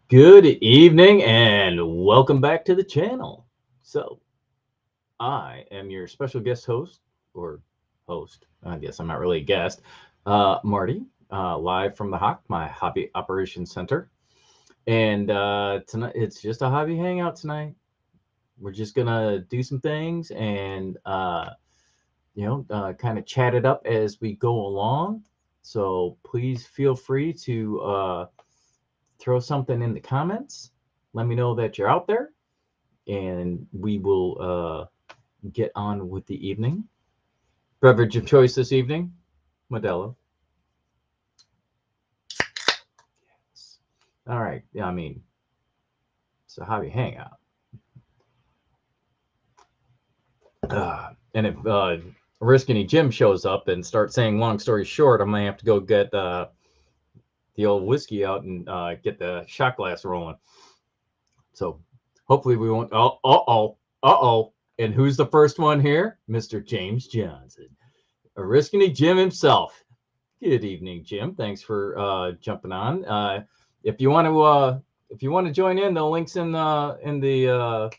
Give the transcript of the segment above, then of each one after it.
Good evening and welcome back to the channel. So, I am your special guest host, or host, I guess I'm not really a guest, Marty, live from the Hawk, my hobby operations center. And tonight, it's just a hobby hangout tonight. We're just gonna do some things and, kind of chat it up as we go along. So, please feel free to throw something in the comments. Let me know that you're out there and we will get on with the evening. Beverage of choice this evening, Modelo. Yes. All right. Yeah, I mean, it's a hobby hangout. And if Riskany Jim shows up and starts saying long story short, I might have to go get the old whiskey out and get the shot glass rolling. So hopefully we won't. Oh. And who's the first one here? Mr. James Johnson. Riskany Jim himself. Good evening, Jim. Thanks for jumping on. If you want to join in, the links in the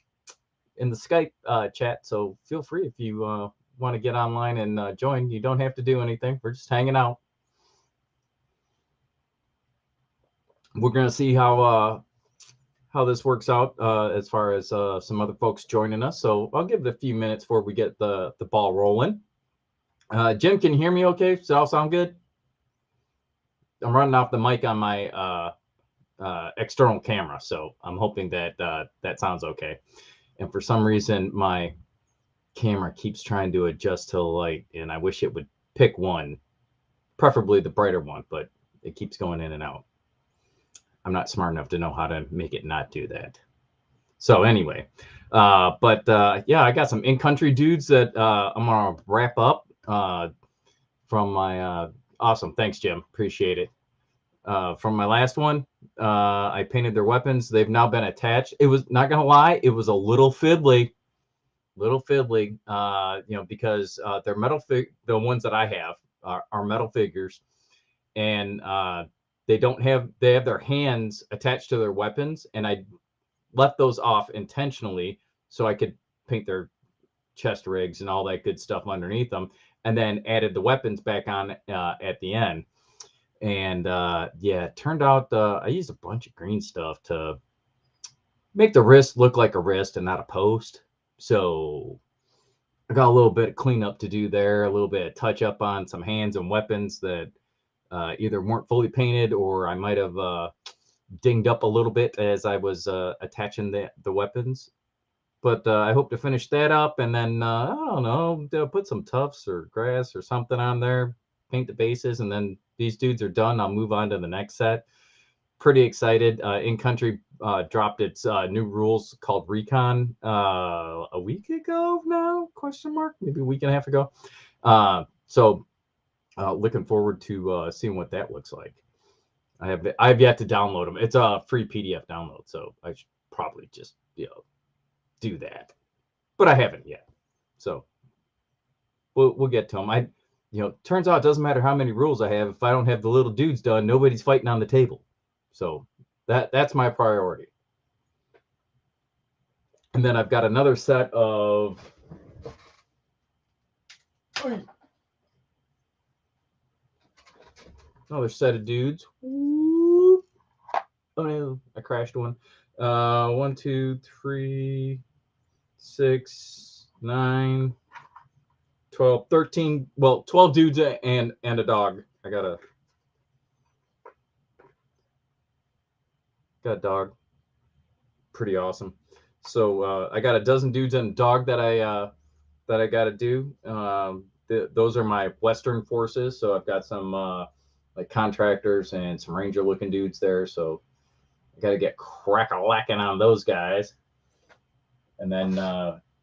Skype chat. So feel free if you want to get online and join. You don't have to do anything. We're just hanging out. We're gonna see how this works out as far as some other folks joining us. So I'll give it a few minutes before we get the ball rolling. Jim, can you hear me? Okay, does that all sound good? I'm running off the mic on my external camera, so I'm hoping that that sounds okay. And for some reason, my camera keeps trying to adjust to the light, and I wish it would pick one, preferably the brighter one, but it keeps going in and out. I'm not smart enough to know how to make it not do that. So anyway, yeah, I got some in-country dudes that I'm gonna wrap up from my awesome. Thanks, Jim. Appreciate it. From my last one, I painted their weapons. They've now been attached. It was not gonna lie, it was a little fiddly, because they're metal. The ones that I have are metal figures, and they have their hands attached to their weapons, and I left those off intentionally so I could paint their chest rigs and all that good stuff underneath them, and then added the weapons back on at the end. And yeah, it turned out I used a bunch of green stuff to make the wrist look like a wrist and not a post. So I got a little bit of cleanup to do there, a little bit of touch up on some hands and weapons that either weren't fully painted or I might have dinged up a little bit as I was attaching the weapons. But I hope to finish that up and then, I don't know, put some tufts or grass or something on there, paint the bases, and then these dudes are done. I'll move on to the next set. Pretty excited. In Country dropped its new rules called Recon a week ago now, question mark, maybe a week and a half ago. So looking forward to seeing what that looks like. I've yet to download them. It's a free PDF download, so I should probably just do that, but I haven't yet. So we'll get to them. Turns out it doesn't matter how many rules I have. If I don't have the little dudes done, nobody's fighting on the table. So that's my priority. And then I've got another set of dudes. Oh no, I crashed one. 1, 2, 3, 6, 9, 12, 13. Well, 12 dudes and a dog. I got a dog. Pretty awesome. So I got a dozen dudes and a dog that I got to do. Those are my Western forces. So I've got some like contractors and some ranger looking dudes there. So I got to get crack-a-lacking on those guys. And then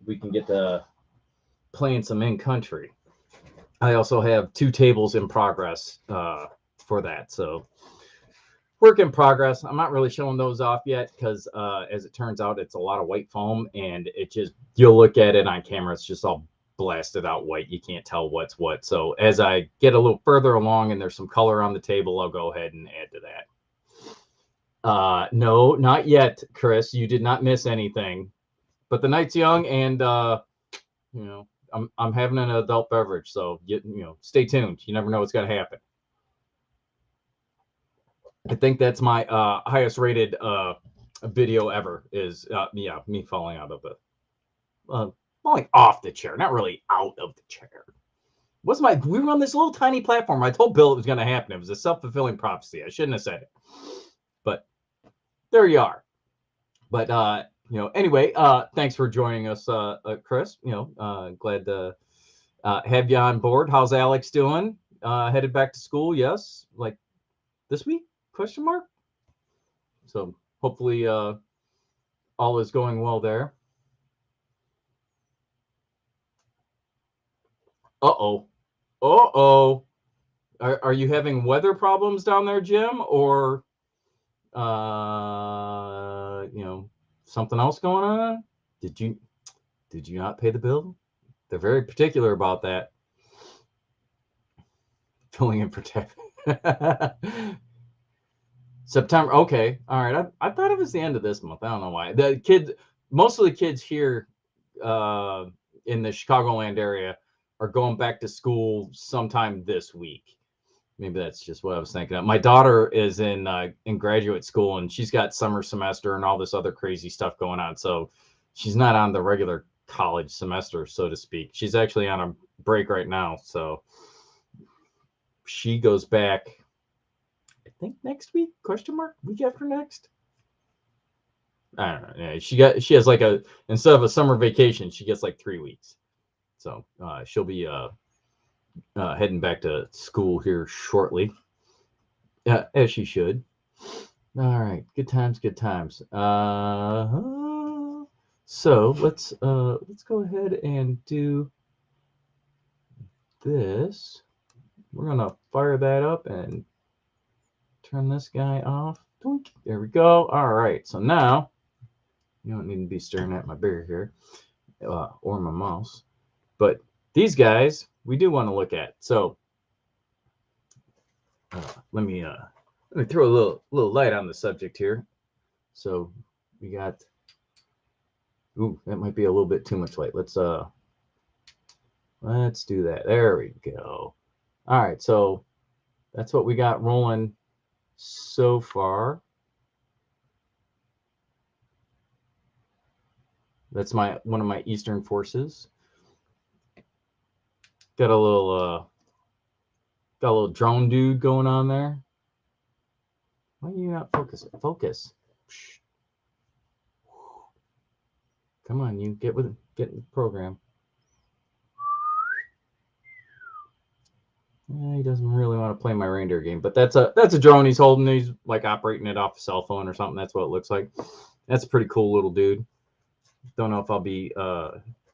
we can get to playing some in-country. I also have 2 tables in progress for that. So work in progress. I'm not really showing those off yet because as it turns out, it's a lot of white foam, and it just, you'll look at it on camera, it's just all blasted out white. You can't tell what's what. So as I get a little further along and there's some color on the table, I'll go ahead and add to that. No, not yet, Chris. You did not miss anything. But the night's young, and I'm having an adult beverage, so stay tuned. You never know what's gonna happen. I think that's my highest rated video ever. Is me falling out of the falling off the chair, not really out of the chair. We were on this little tiny platform. I told Bill it was going to happen. It was a self-fulfilling prophecy. I shouldn't have said it, but there you are. But anyway, thanks for joining us, Chris. Glad to have you on board. How's Alex doing? Headed back to school? Yes, like this week? Question mark. So hopefully all is going well there. Uh-oh. Uh-oh. Are you having weather problems down there, Jim, or something else going on? Did you not pay the bill? They're very particular about that. Filling in for tax. September. Okay. All right. I thought it was the end of this month. I don't know why. Most of the kids here in the Chicagoland area are going back to school sometime this week. Maybe that's just what I was thinking of. My daughter is in graduate school, and she's got summer semester and all this other crazy stuff going on. So she's not on the regular college semester, so to speak. She's actually on a break right now. So she goes back, I think next week, question mark, week after next. I don't know. Yeah, she has like instead of a summer vacation, she gets like 3 weeks. So she'll be heading back to school here shortly, as she should. All right, good times, good times. So let's go ahead and do this. We're gonna fire that up and turn this guy off. There we go. All right, so now you don't need to be staring at my bear here or my mouse, but these guys we do want to look at. So let me throw a little light on the subject here. So we got, ooh, that might be a little bit too much light. Let's do that. There we go. All right, so that's what we got rolling so far. That's one of my Eastern forces. Got a little drone dude going on there. Why are you not focusing? Focus. Come on, you get in the program. He doesn't really want to play my reindeer game, but that's a drone he's holding. He's like operating it off a cell phone or something. That's what it looks like. That's a pretty cool little dude. Don't know if I'll be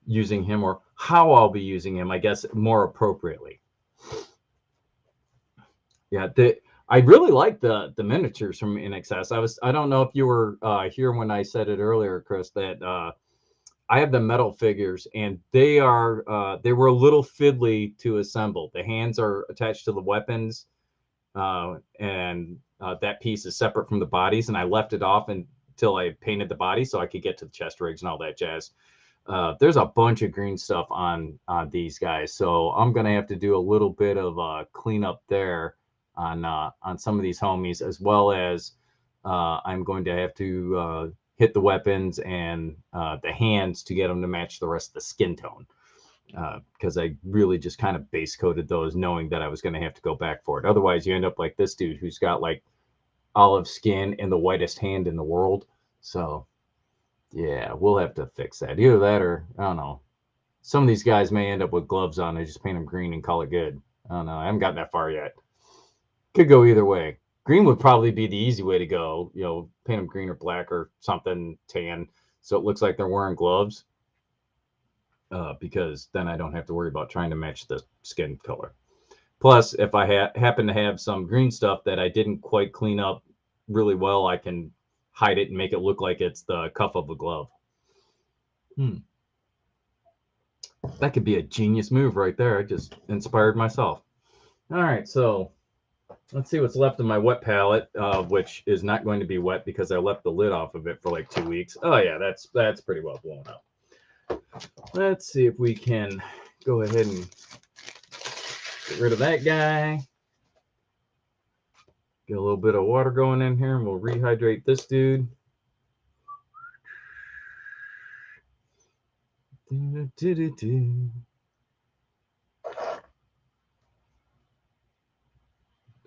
using him or how I'll be using him. I guess more appropriately. Yeah, I really like the miniatures from NXS. I don't know if you were here when I said it earlier, Chris, that I have the metal figures, and they were a little fiddly to assemble. The hands are attached to the weapons, and that piece is separate from the bodies. And I left it off until I painted the body so I could get to the chest rigs and all that jazz. There's a bunch of green stuff on these guys, so I'm gonna have to do a little bit of cleanup there on some of these homies, as well as I'm going to have to hit the weapons and the hands to get them to match the rest of the skin tone, because I really just kind of base coated those knowing that I was going to have to go back for it. Otherwise you end up like this dude who's got like olive skin and the whitest hand in the world. So yeah, we'll have to fix that. Either that or I don't know, some of these guys may end up with gloves on. They just paint them green and call it good. I don't know, I haven't gotten that far yet. Could go either way. Green would probably be the easy way to go. Paint them green or black or something tan, so it looks like they're wearing gloves. Because then I don't have to worry about trying to match the skin color. Plus, if I happen to have some green stuff that I didn't quite clean up really well, I can hide it and make it look like it's the cuff of a glove. That could be a genius move right there. I just inspired myself. All right, so Let's see what's left of my wet palette, which is not going to be wet because I left the lid off of it for like 2 weeks. Oh yeah, that's pretty well blown up. Let's see if we can go ahead and get rid of that guy. Get a little bit of water going in here, and we'll rehydrate this dude.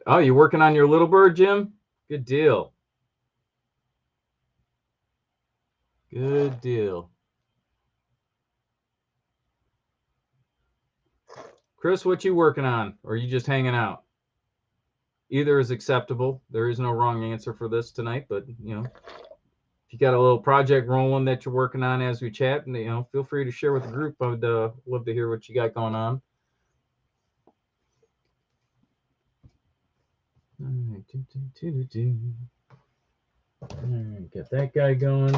Oh, you working on your little bird, Jim? Good deal. Good deal. Chris, what you working on? Or are you just hanging out? Either is acceptable. There is no wrong answer for this tonight, but you know, if you got a little project rolling that you're working on as we chat, and you know, feel free to share with the group. I would love to hear what you got going on. All right, get that guy going.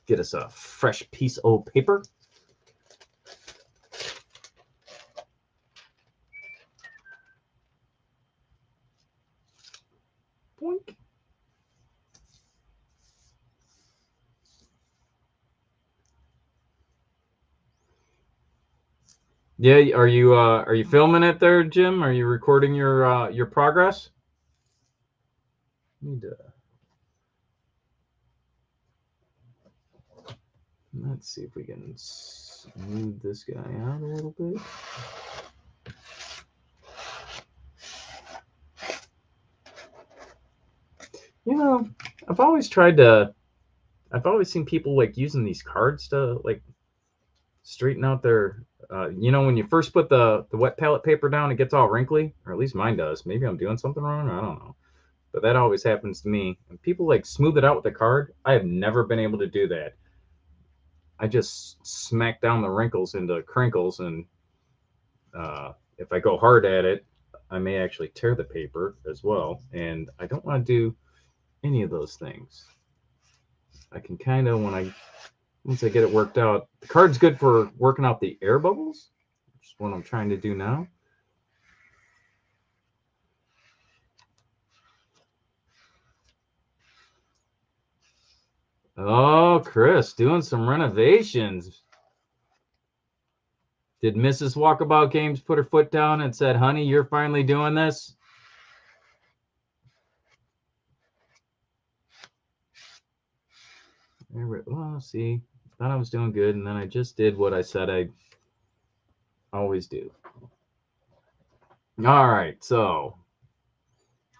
Get us a fresh piece of paper. Boink. Yeah, are you filming it there, Jim? Are you recording your progress? Need to. Let's see if we can smooth this guy out a little bit. You know, I've always seen people like using these cards to like straighten out their, you know, when you first put the wet palette paper down, it gets all wrinkly, or at least mine does. Maybe I'm doing something wrong. I don't know. But that always happens to me. And people like smooth it out with a card. I have never been able to do that. I just smack down the wrinkles into crinkles, and if I go hard at it, I may actually tear the paper as well. And I don't want to do any of those things. I can kind of, once I get it worked out, the card's good for working out the air bubbles, which is what I'm trying to do now. Oh, Chris, doing some renovations. Did Mrs. Walkabout Games put her foot down and said, honey, you're finally doing this? Well, see, thought I was doing good, and then I just did what I said I always do. All right, so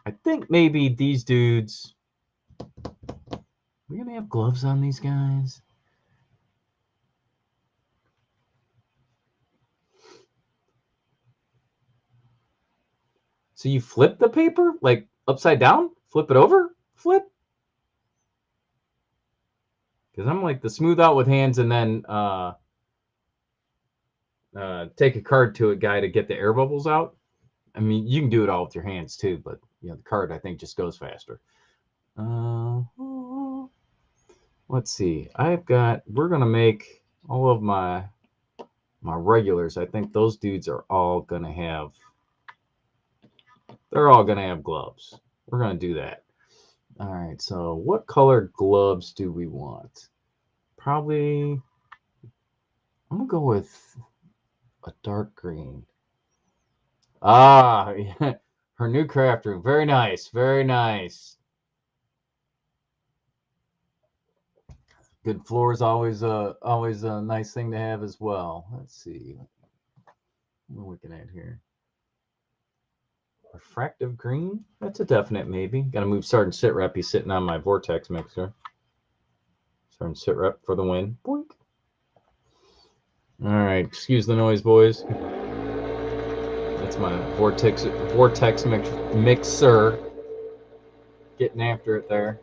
I think maybe these dudes, we're going to have gloves on these guys. So you flip the paper, like upside down? Flip it over? Flip? Because I'm like the smooth out with hands and then take a card to a guy to get the air bubbles out. I mean, you can do it all with your hands too, but you know, the card I think just goes faster. Let's see. We're gonna make all of my regulars. I think those dudes are all gonna have. They're all gonna have gloves. We're gonna do that. All right. So, what color gloves do we want? Probably. I'm gonna go with a dark green. Ah, yeah. Her new craft room. Very nice. Very nice. Good floor is always a nice thing to have as well. Let's see. What are we looking at here? Refractive green? That's a definite maybe. Got to move Sergeant Sit Rep. He's sitting on my vortex mixer. Sergeant Sit Rep for the win. Boink. All right. Excuse the noise, boys. That's my vortex mixer. Getting after it there.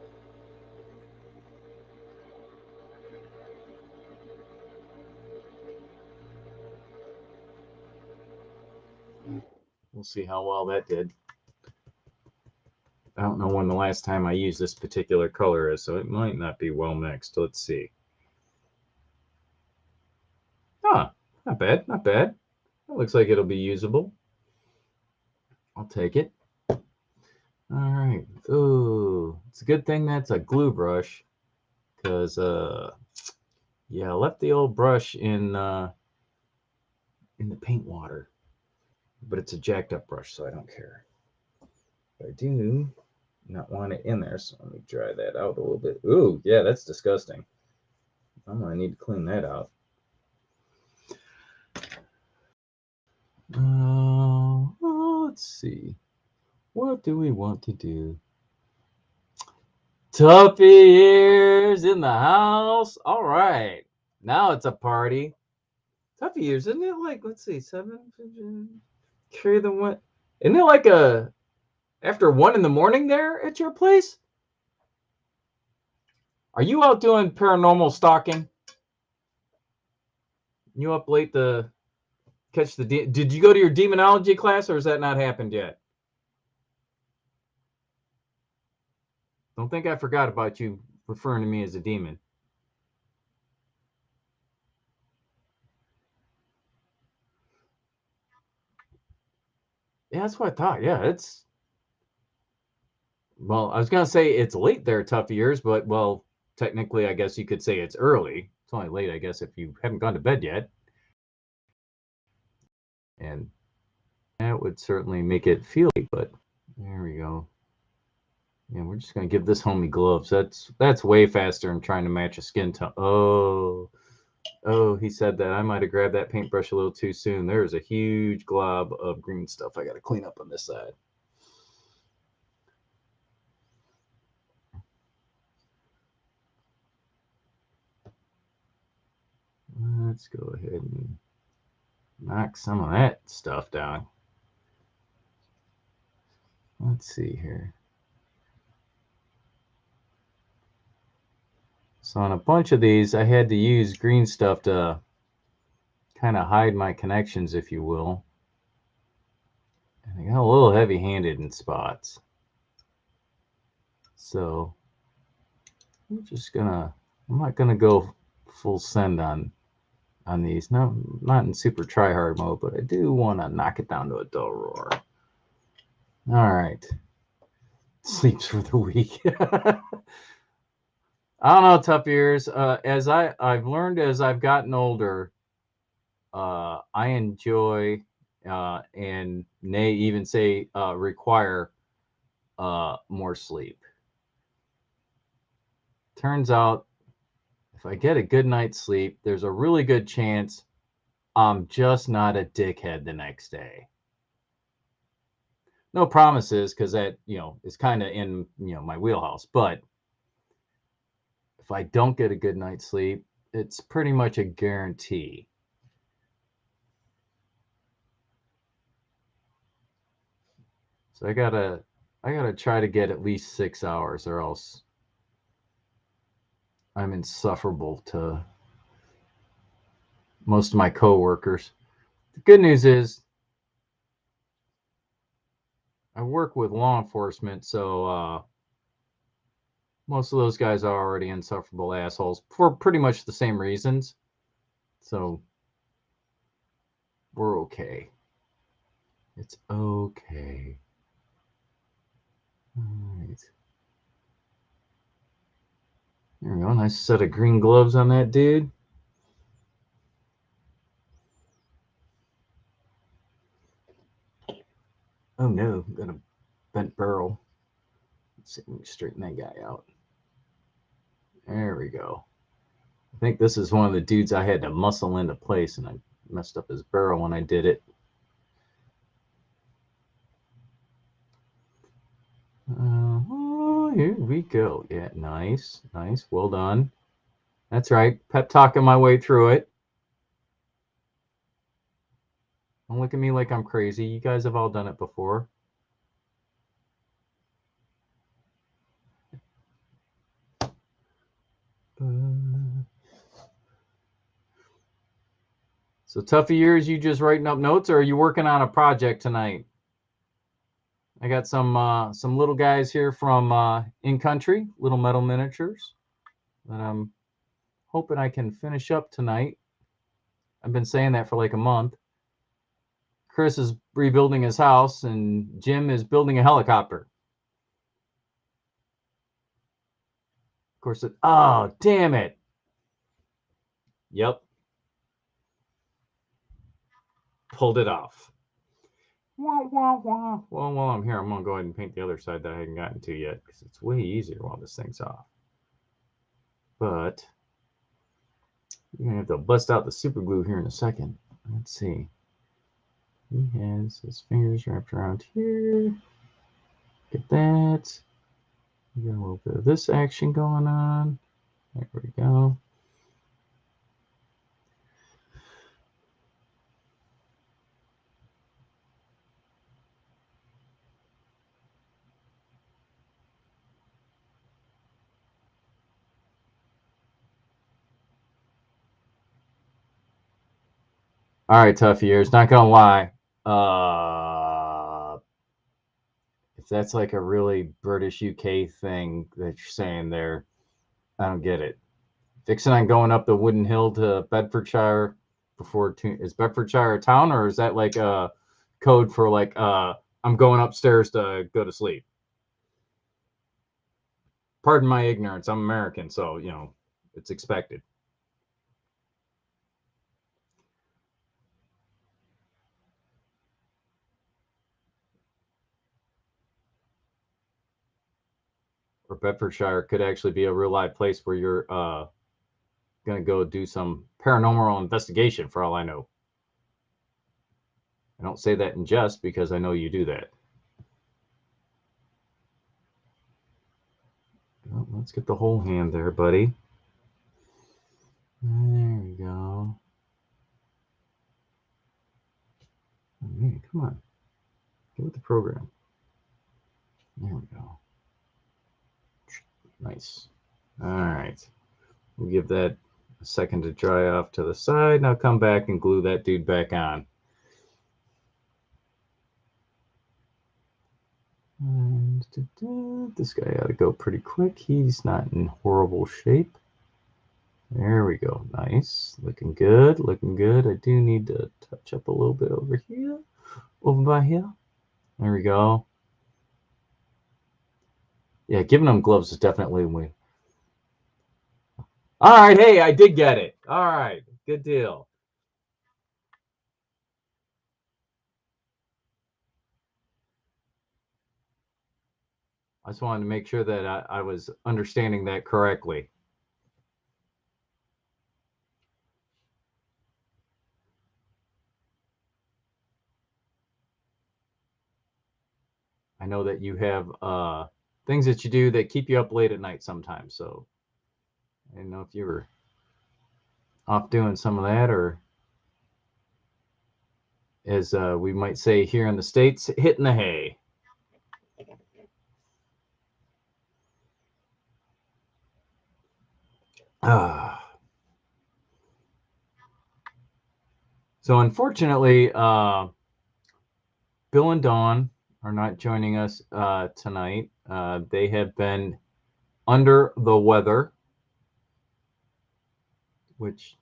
We'll see how well that did. I don't know when the last time I used this particular color is, so it might not be well mixed. Let's see. Ah, not bad, not bad. That looks like it'll be usable. I'll take it. All right. Ooh, it's a good thing that's a glue brush, because yeah, I left the old brush in the paint water, but it's a jacked up brush, so I don't care. But I do not want it in there, so let me dry that out a little bit. Ooh, yeah, that's disgusting. I'm gonna need to clean that out. Let's see. What do we want to do? Tuffy Ears in the house. All right. Now it's a party. Tuffy Ears, isn't it like, let's see, 7? Carry the one. Isn't it like after 1 in the morning there at your place? Are you out doing paranormal stalking? You up late to catch the did you go to your demonology class, or has that not happened yet? Don't think I forgot about you referring to me as a demon. Yeah, that's what I thought. Yeah, it's, well, I was gonna say it's late there, Tough Years, but well, technically, I guess you could say it's early. It's only late, I guess, if you haven't gone to bed yet. And that would certainly make it feel like, but there we go. Yeah, we're just gonna give this homie gloves. That's way faster than trying to match a skin tone. Oh, he said that I might have grabbed that paintbrush a little too soon. There's a huge glob of green stuff I got to clean up on this side. Let's go ahead and knock some of that stuff down. Let's see here. So on a bunch of these, I had to use green stuff to kind of hide my connections, if you will. And I got a little heavy-handed in spots. So I'm not gonna go full send on these. No, not in super try-hard mode, but I do want to knock it down to a dull roar. All right. Sleeps for the week. I don't know, Tough Ears. As I've learned as I've gotten older, I enjoy and nay even say require more sleep. Turns out, if I get a good night's sleep, there's a really good chance I'm just not a dickhead the next day. No promises, because that, is kind of in, my wheelhouse. But if I don't get a good night's sleep, it's pretty much a guarantee. So I gotta try to get at least 6 hours, or else I'm insufferable to most of my coworkers. The good news is I work with law enforcement, so most of those guys are already insufferable assholes for pretty much the same reasons. So we're okay. It's okay. All right. There we go. Nice set of green gloves on that dude. Oh no, got a bent barrel. Let's see, let me straighten that guy out. There we go. I think this is one of the dudes I had to muscle into place, and I messed up his barrel when I did it. Here we go. Yeah, nice. Well done. That's right. Pep talking my way through it. Don't look at me like I'm crazy. You guys have all done it before. So Tough Years, you just writing up notes, or are you working on a project tonight? I got some little guys here from in country, Little Metal Miniatures, that I'm hoping I can finish up tonight. I've been saying that for like a month. Chris is rebuilding his house, and Jim is building a helicopter. Of course, oh, damn it. Yep. Pulled it off. Wah, wah, wah. Well, while I'm here, I'm going to go ahead and paint the other side that I hadn't gotten to yet, because it's way easier while this thing's off. But you're going to have to bust out the super glue here in a second. Let's see. He has his fingers wrapped around here. Get that. We got a little bit of this action going on. There we go. All right, tough ears. Not gonna lie. If that's like a really British UK thing that you're saying there, I don't get it. Fixing on going up the wooden hill to Bedfordshire before is Bedfordshire a town, or is that like a code for like I'm going upstairs to go to sleep? Pardon my ignorance. I'm American, so you know it's expected. Or Bedfordshire could actually be a real live place where you're gonna go do some paranormal investigation. For all I know, I don't say that in jest because I know you do that. Well, let's get the whole hand there, buddy. There we go. Oh, man, come on. Get with the program. There we go. Nice. All right. We'll give that a second to dry off to the side. Now come back and glue that dude back on. And this guy ought to go pretty quick. He's not in horrible shape. There we go. Nice. Looking good. Looking good. I do need to touch up a little bit over here. Over by here. There we go. Yeah, giving them gloves is definitely a win. All right. Hey, I did get it. All right. Good deal. I just wanted to make sure that I was understanding that correctly. I know that you have things that you do that keep you up late at night sometimes. So I didn't know if you were off doing some of that, or as we might say here in the States, hitting the hay. So unfortunately, Bill and Dawn are not joining us tonight. They have been under the weather, which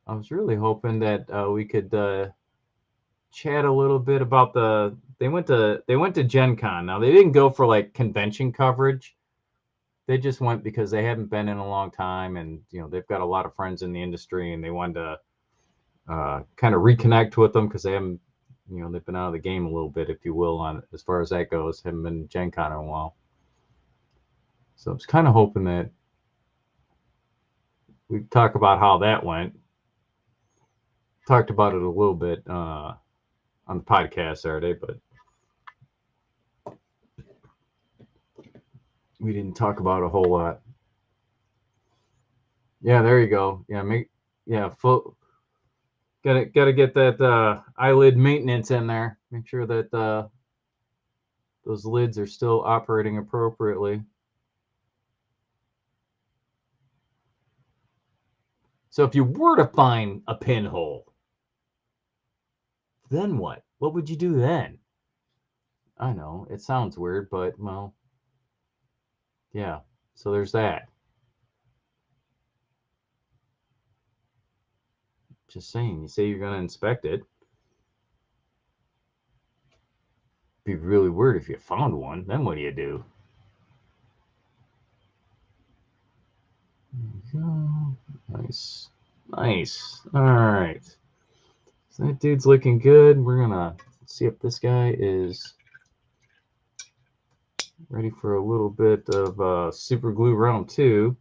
I was really hoping that we could chat a little bit about they went to Gen Con. Now they didn't go for like convention coverage. They just went because they haven't been in a long time, and you know they've got a lot of friends in the industry, and they wanted to kind of reconnect with them because they haven't, you know, they've been out of the game a little bit, if you will, on as far as that goes. Haven't been Gen Con in a while, so I was kind of hoping that we talk about how that went. Talked about it a little bit on the podcast Saturday, but we didn't talk about a whole lot. Yeah, there you go. Yeah, full. Gotta get that eyelid maintenance in there. Make sure that those lids are still operating appropriately. So if you were to find a pinhole, then what? What would you do then? I know it sounds weird, but well, yeah. So there's that. Just saying. You say you're going to inspect it. Be really weird if you found one. Then what do you do? There you go. Nice. Nice. All right. So that dude's looking good. We're going to see if this guy is ready for a little bit of super glue round 2.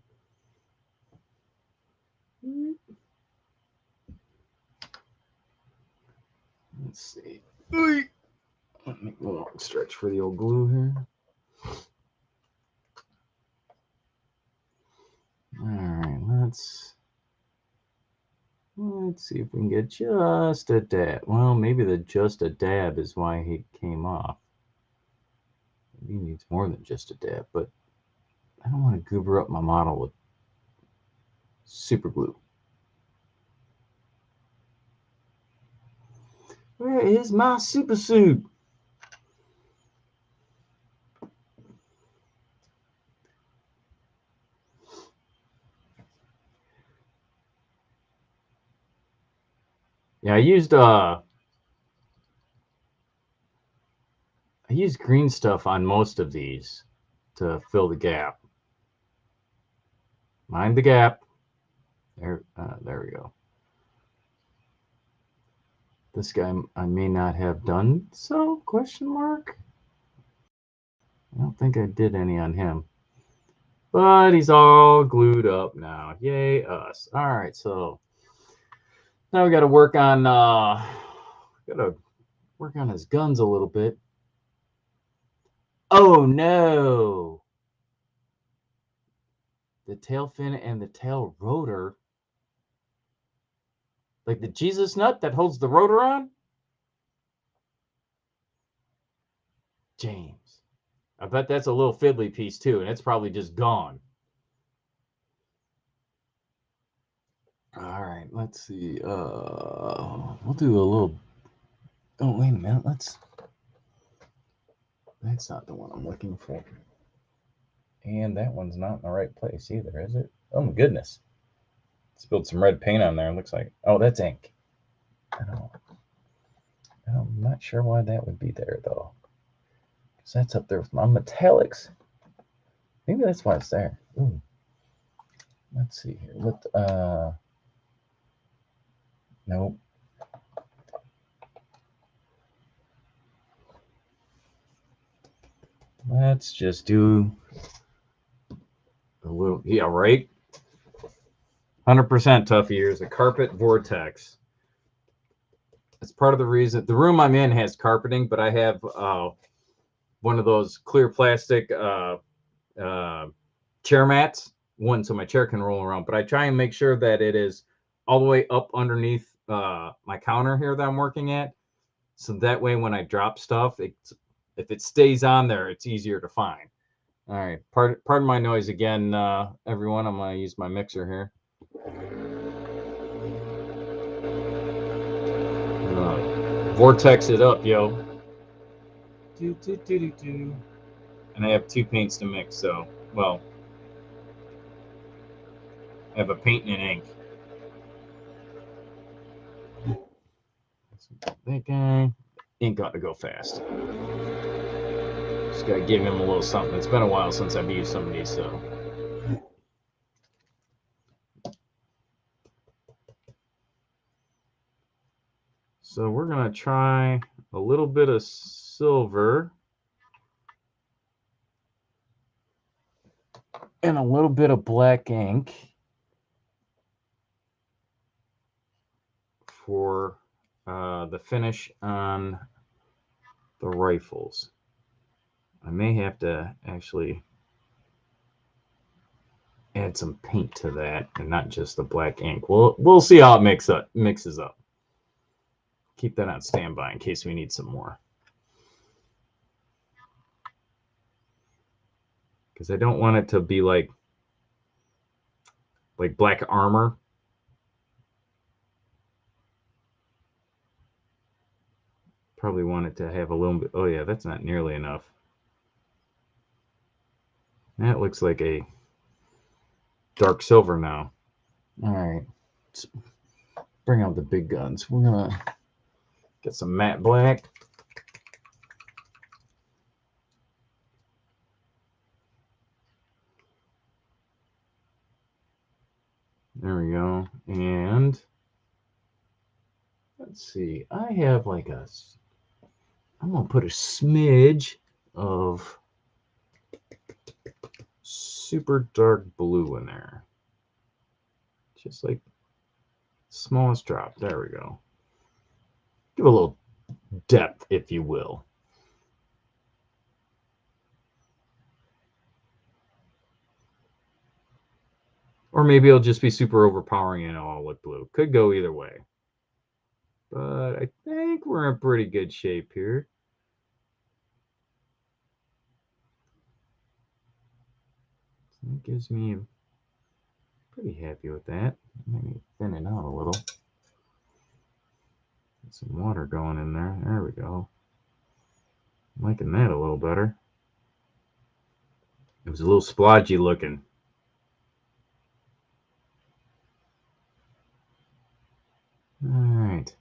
Let's see. Let me go long stretch for the old glue here. All right, let's see if we can get just a dab. Well, maybe the just a dab is why he came off. Maybe he needs more than just a dab, but I don't want to goober up my model with super glue. Where is my super suit? Yeah, I used green stuff on most of these to fill the gap. Mind the gap. There we go. This guy I may not have done so, question mark. I don't think I did any on him. But he's all glued up now. Yay us. All right, so now we got to work on his guns a little bit. Oh no. The tail fin and the tail rotor. Like the Jesus nut that holds the rotor on? James. I bet that's a little fiddly piece too, and it's probably just gone. All right, let's see. We'll do a little. Oh, wait a minute. That's not the one I'm looking for. And that one's not in the right place either, is it? Oh my goodness. Spilled some red paint on there. It looks like. Oh, that's ink. I'm not sure why that would be there though. Because that's up there with my metallics. Maybe that's why it's there. Ooh. Let's see here. Nope. Let's just do a little. Yeah, right. 100% tough ears. A carpet vortex. It's part of the reason the room I'm in has carpeting, but I have one of those clear plastic chair mats, one so my chair can roll around. But I try and make sure that it is all the way up underneath my counter here that I'm working at, so that way when I drop stuff, if it stays on there, it's easier to find. All right, pardon my noise again, everyone. I'm gonna use my mixer here. Vortex it up, yo. And I have 2 paints to mix, so, well, I have a paint and an ink. That guy, ink got to go fast. Just gotta give him a little something. It's been a while since I've used some of these, so. So we're gonna try a little bit of silver and a little bit of black ink for the finish on the rifles. I may have to actually add some paint to that and not just the black ink. We'll see how it mixes up. Keep that on standby in case we need some more. Because I don't want it to be like black armor. Probably want it to have a little bit. Oh yeah, that's not nearly enough. That looks like a dark silver now. All right, let's bring out the big guns. We're gonna get some matte black. There we go. And let's see. I have like I'm going to put a smidge of super dark blue in there. Just like smallest drop. There we go. Give a little depth, if you will. Or maybe it'll just be super overpowering and all look blue. Could go either way. But I think we're in pretty good shape here. So that gives me pretty happy with that. Maybe thin it out a little. Get some water going in there. There we go. I'm liking that a little better. It was a little splodgy looking. All right.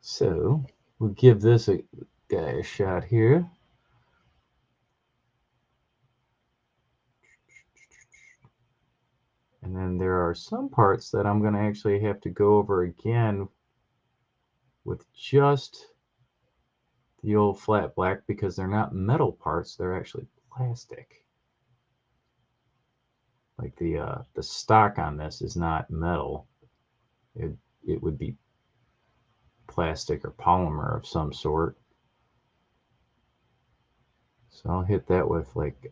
So we'll give this guy a shot here. And then there are some parts that I'm going to actually have to go over again with just the old flat black because they're not metal parts, they're actually plastic. Like the stock on this is not metal. It would be plastic or polymer of some sort. So I'll hit that with like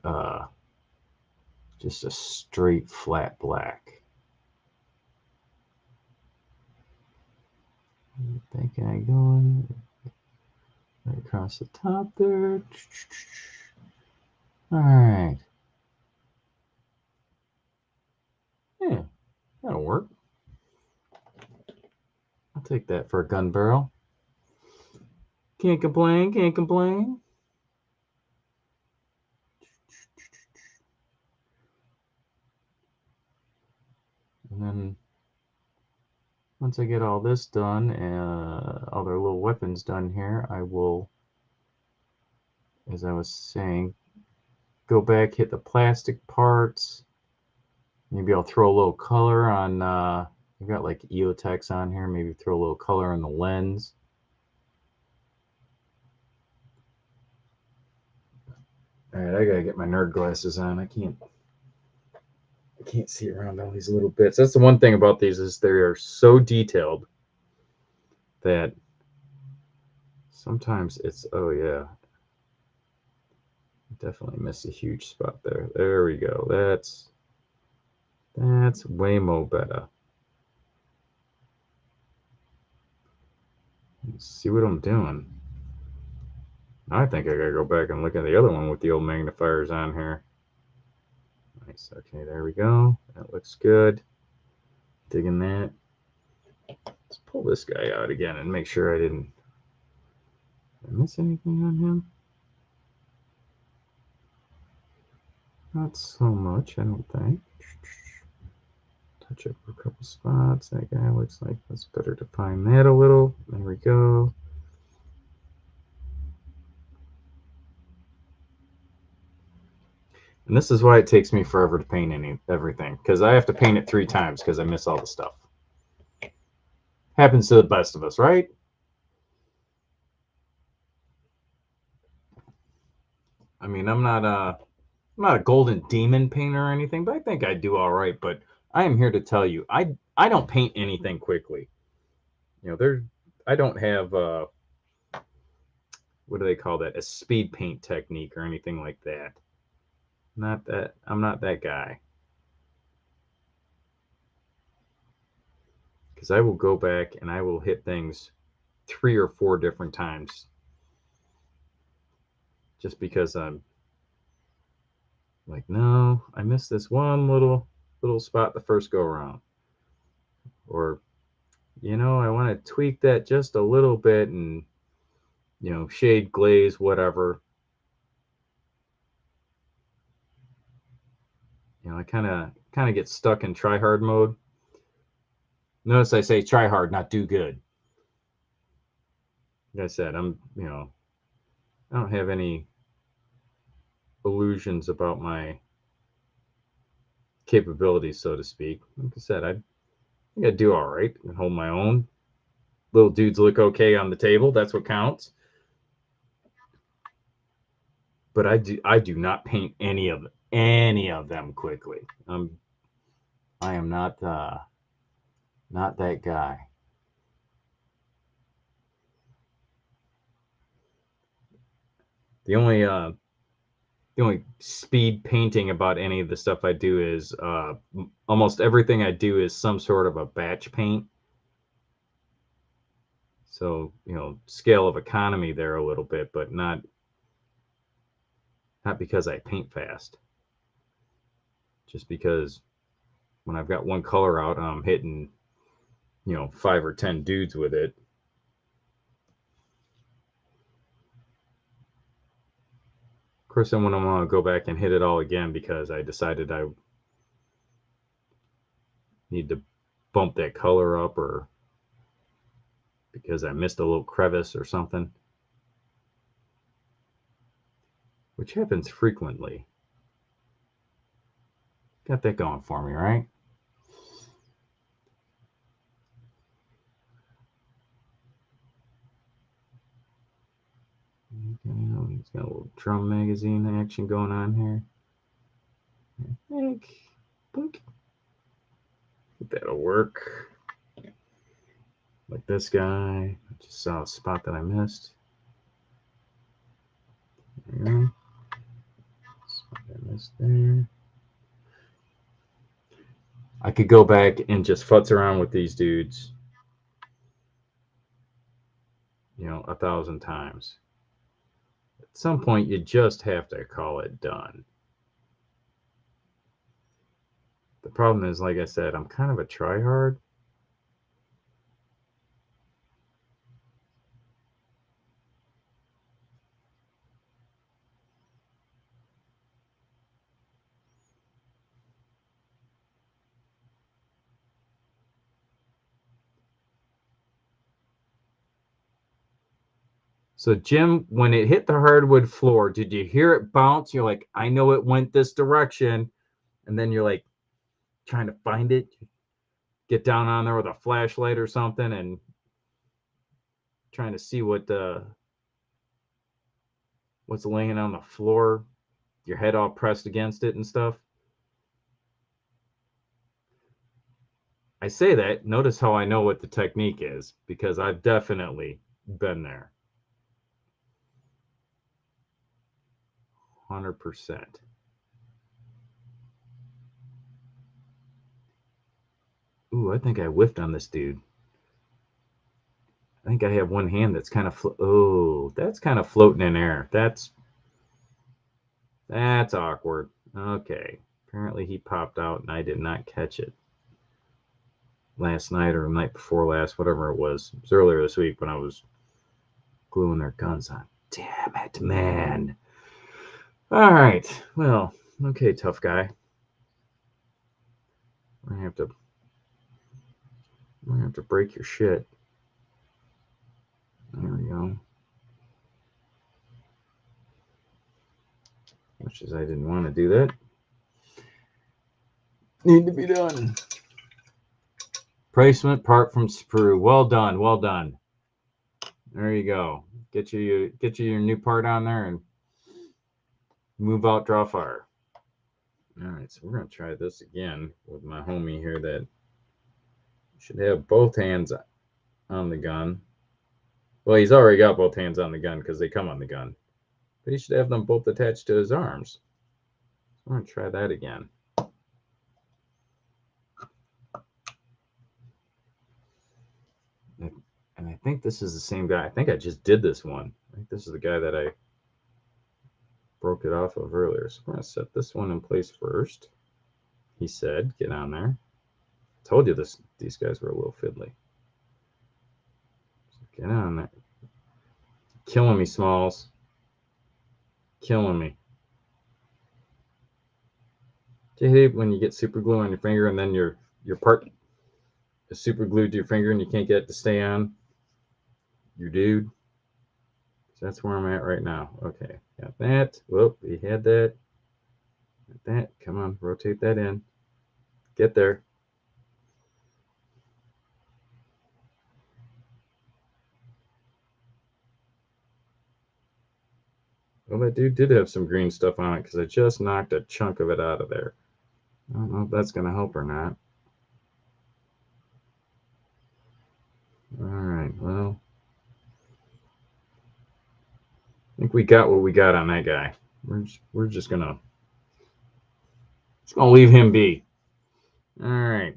just a straight flat black. Thinking I going right across the top there. All right. Yeah, that'll work. I'll take that for a gun barrel. Can't complain, can't complain. And then once I get all this done, all their little weapons done here, I will, as I was saying, go back, hit the plastic parts. Maybe I'll throw a little color on, I've got like EOTechs on here, maybe throw a little color in the lens. All right, I gotta get my nerd glasses on. I can't see around all these little bits. That's the one thing about these is they are so detailed that sometimes it's, oh yeah, definitely missed a huge spot there. There we go. That's way more better. Let's see what I'm doing. I think I gotta go back and look at the other one with the old magnifiers on here. Nice. Okay, there we go. That looks good. Digging that. Let's pull this guy out again and make sure did I miss anything on him? Not so much, I don't think. Touch up a couple spots. That guy looks like let's better define that a little. There we go. And this is why it takes me forever to paint everything, because I have to paint it 3 times because I miss all the stuff. Happens to the best of us, right? I mean, I'm not a golden demon painter or anything, but I think I do all right. But I am here to tell you, I don't paint anything quickly. You know, I don't have what do they call that? A speed paint technique or anything like that. Not that I'm not that guy. Because I will go back and I will hit things 3 or 4 different times just because I'm like, no, I missed this one little spot the first go around. Or, you know, I want to tweak that just a little bit and, you know, shade, glaze, whatever. You know, I kind of get stuck in try hard mode. Notice I say try hard, not do good. Like I said, I don't have any illusions about my capabilities, so to speak. Like I said, think I do all right. I can hold my own. Little dudes look okay on the table. That's what counts. But I do not paint any of them quickly. I am not that guy. The only speed painting about any of the stuff I do is almost everything I do is some sort of a batch paint. So, scale of economy there a little bit, but not because I paint fast. Just because when I've got one color out, I'm hitting, 5 or 10 dudes with it. Of course, then when I'm going to go back and hit it all again because I decided I need to bump that color up, or because I missed a little crevice or something, which happens frequently. Got that going for me, right? Okay, he's got a little drum magazine action going on here. Blink. That'll work. Like this guy. I just saw a spot that I missed. There you go. Spot I missed there. I could go back and just futz around with these dudes, 1,000 times. At some point, you just have to call it done. The problem is, like I said, I'm kind of a tryhard. So, Jim, when it hit the hardwood floor, did you hear it bounce? You're like, I know it went this direction. And then you're like trying to find it, get down on there with a flashlight or something and trying to see what's laying on the floor, your head all pressed against it and stuff. I say that, notice how I know what the technique is, because I've definitely been there. 100%. Ooh, I think I whiffed on this dude. I think I have one hand that's kind of that's kind of floating in air. That's awkward. Okay. Apparently he popped out and I did not catch it last night or the night before last, whatever it was. It was earlier this week when I was gluing their guns on. Damn it, man. All right. Well, okay, tough guy. We're gonna have to break your shit. There we go. Much as I didn't want to do that. Need to be done. Placement part from sprue. Well done. Well done. There you go. Get you your new part on there and move out, draw fire. All right, so we're gonna try this again with my homie here that should have both hands on the gun. Well, he's already got both hands on the gun because they come on the gun. But he should have them both attached to his arms. So I'm gonna try that again. And I think this is the same guy. I think I just did this one. I think this is the guy that I broke it off of earlier. So we're gonna set this one in place first. He said, get on there. I told you these guys were a little fiddly. So get on there. Killing me, Smalls. Killing me. Do you hate when you get super glue on your finger and then your part is super glued to your finger and you can't get it to stay on your dude? So that's where I'm at right now. Okay, got that. Whoop, we had that. Got that. Come on, rotate that in. Get there. Well, that dude did have some green stuff on it because I just knocked a chunk of it out of there. I don't know if that's going to help or not. All right, well, I think we got what we got on that guy. We're just gonna leave him be. All right,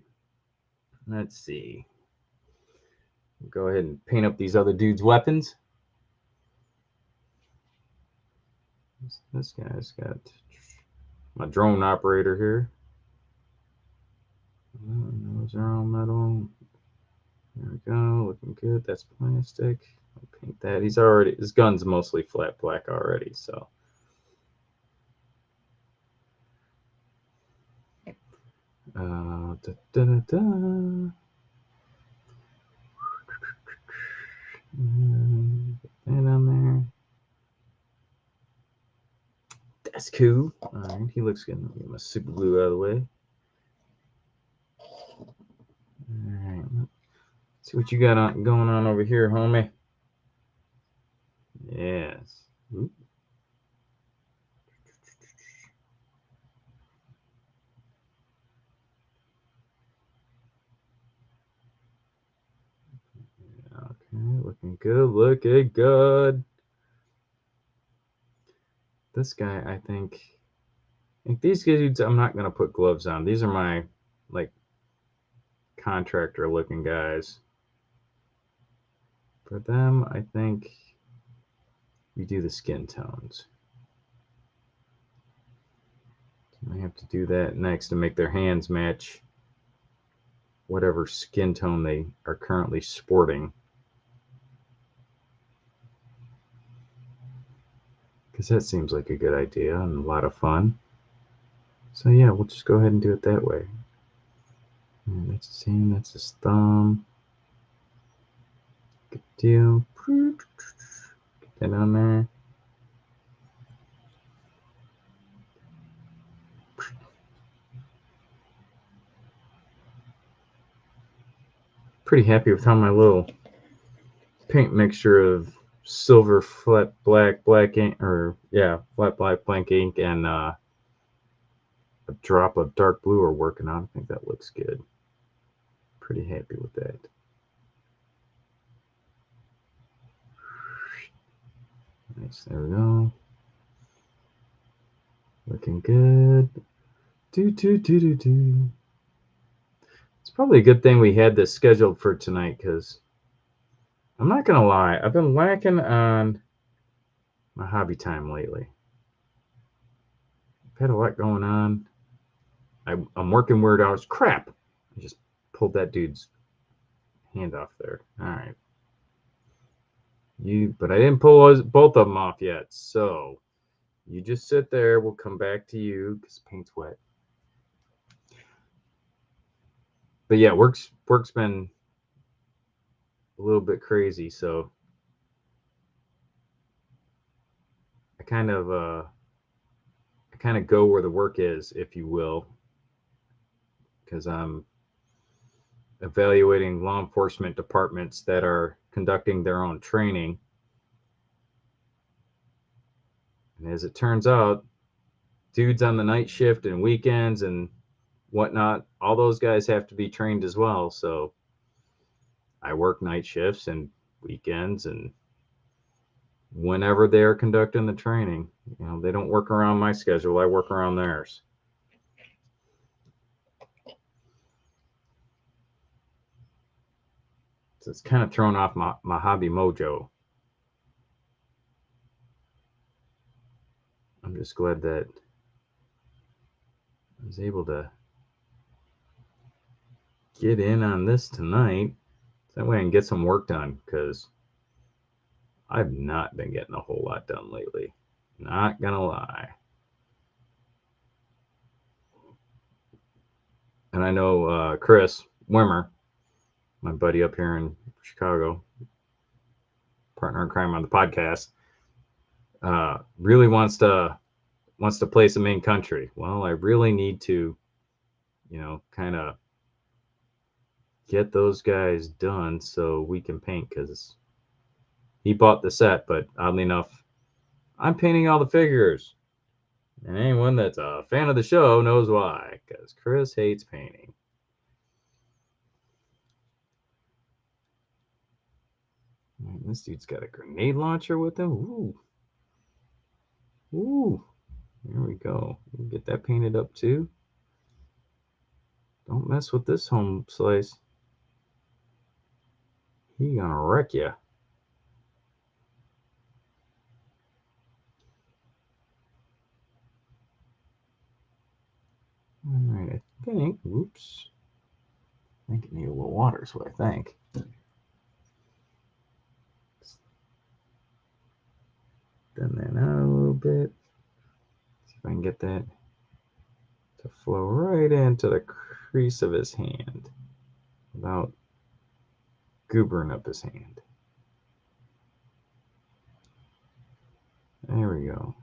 let's see. Go ahead and paint up these other dudes' weapons. This guy's got my drone operator here. Those are all metal. There we go, looking good. That's plastic. I'll paint that. His gun's mostly flat black already, so. Da, da, da, da. Put that on there. That's cool. All right, he looks good. Get my super glue out of the way. All right, let's see what you got going on over here, homie. Yes. Oop. Okay, looking good. Looking good. This guy, I think these dudes, I'm not gonna put gloves on. These are my like contractor looking guys. For them, I think we do the skin tones. I have to do that next to make their hands match whatever skin tone they are currently sporting. Because that seems like a good idea and a lot of fun. So yeah, we'll just go ahead and do it that way. And that's his hand, that's his thumb. Good deal. Get that on there. Pretty happy with how my little paint mixture of silver flat black ink, or yeah, flat black blank ink, and a drop of dark blue are working out. I think that looks good. Pretty happy with that. Nice, there we go. Looking good. Do. It's probably a good thing we had this scheduled for tonight, because I'm not gonna lie, I've been lacking on my hobby time lately. I've had a lot going on. I'm working weird hours. Crap! I just pulled that dude's hand off there. All right. But I didn't pull both of them off yet. So you just sit there. We'll come back to you because paint's wet. But yeah, work's been a little bit crazy. So I kind of go where the work is, if you will, because I'm evaluating law enforcement departments that are conducting their own training. And as it turns out, dudes on the night shift and weekends and whatnot, all those guys have to be trained as well. So I work night shifts and weekends and whenever they're conducting the training. They don't work around my schedule. I work around theirs. So it's kind of thrown off my hobby mojo. I'm just glad that I was able to get in on this tonight. So that way I can get some work done, because I've not been getting a whole lot done lately. Not gonna lie. And I know Chris Wimmer, my buddy up here in Chicago, partner in crime on the podcast, really wants to play some main country. Well, I really need to, kind of get those guys done so we can paint, because he bought the set, but oddly enough, I'm painting all the figures. And anyone that's a fan of the show knows why, because Chris hates painting. Man, this dude's got a grenade launcher with him. Ooh. Ooh. There we go. We'll get that painted up too. Don't mess with this home slice. He gonna wreck you. All right, I think. Oops. I think it needed a little water, is what I think. Thin that out a little bit. See if I can get that to flow right into the crease of his hand without goobering up his hand. There we go.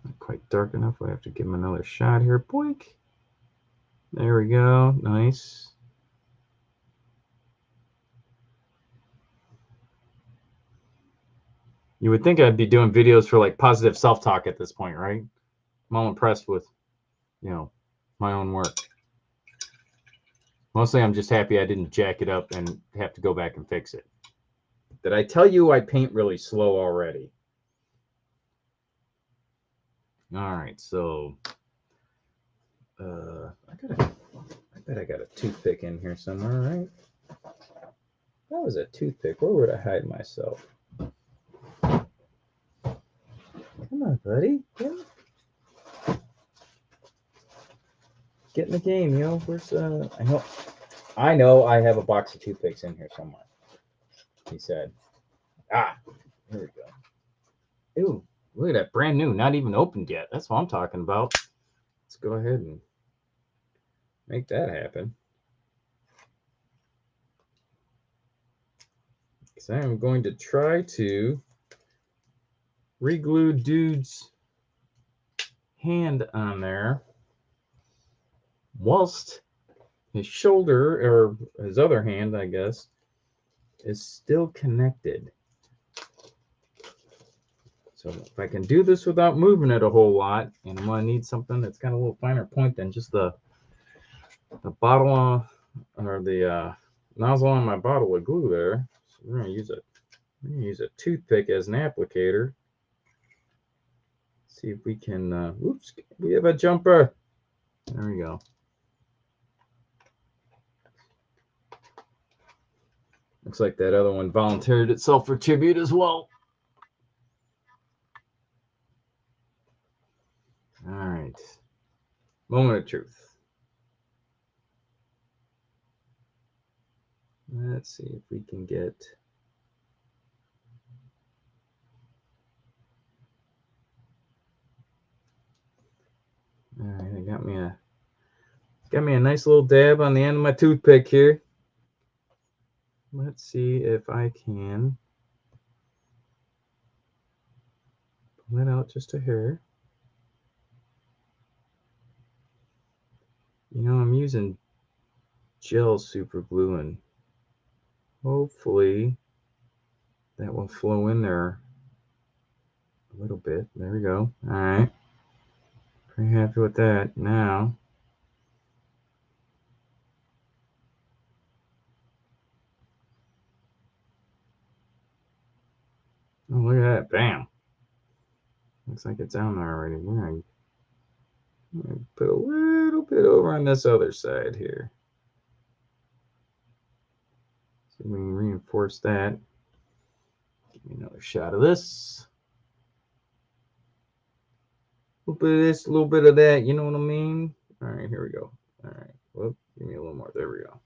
Not quite dark enough. I have to give him another shot here. Boink. There we go. Nice. You would think I'd be doing videos for like positive self-talk at this point, right? I'm all impressed with, my own work. Mostly I'm just happy I didn't jack it up and have to go back and fix it. Did I tell you I paint really slow already? All right, so I bet I got a toothpick in here somewhere, right? That was a toothpick. Where would I hide myself? Come on, buddy. Get in the game, Where's I know I have a box of toothpicks in here somewhere. He said. Ah, here we go. Ooh, look at that, brand new, not even opened yet. That's what I'm talking about. Let's go ahead and make that happen. Because I am going to try to reglue dude's hand on there whilst his shoulder, or his other hand, I guess, is still connected. So if I can do this without moving it a whole lot, and I'm going to need something that's got a little finer point than just the bottle or the nozzle on my bottle of glue there. So we're going to use a toothpick as an applicator. See if we can, oops, we have a jumper. There we go. Looks like that other one volunteered itself for tribute as well. All right. Moment of truth. Let's see if we can get... All right, I got me a nice little dab on the end of my toothpick here. Let's see if I can pull it out just a hair. I'm using gel super glue, and hopefully that will flow in there a little bit. There we go. All right. Pretty happy with that. Now, oh, look at that. Bam. Looks like it's down there already. We're going to put a little bit over on this other side here. See if we can reinforce that. Give me another shot of this. A little bit of this, a little bit of that. You know what I mean? All right, here we go. All right. Whoop, give me a little more. There we go.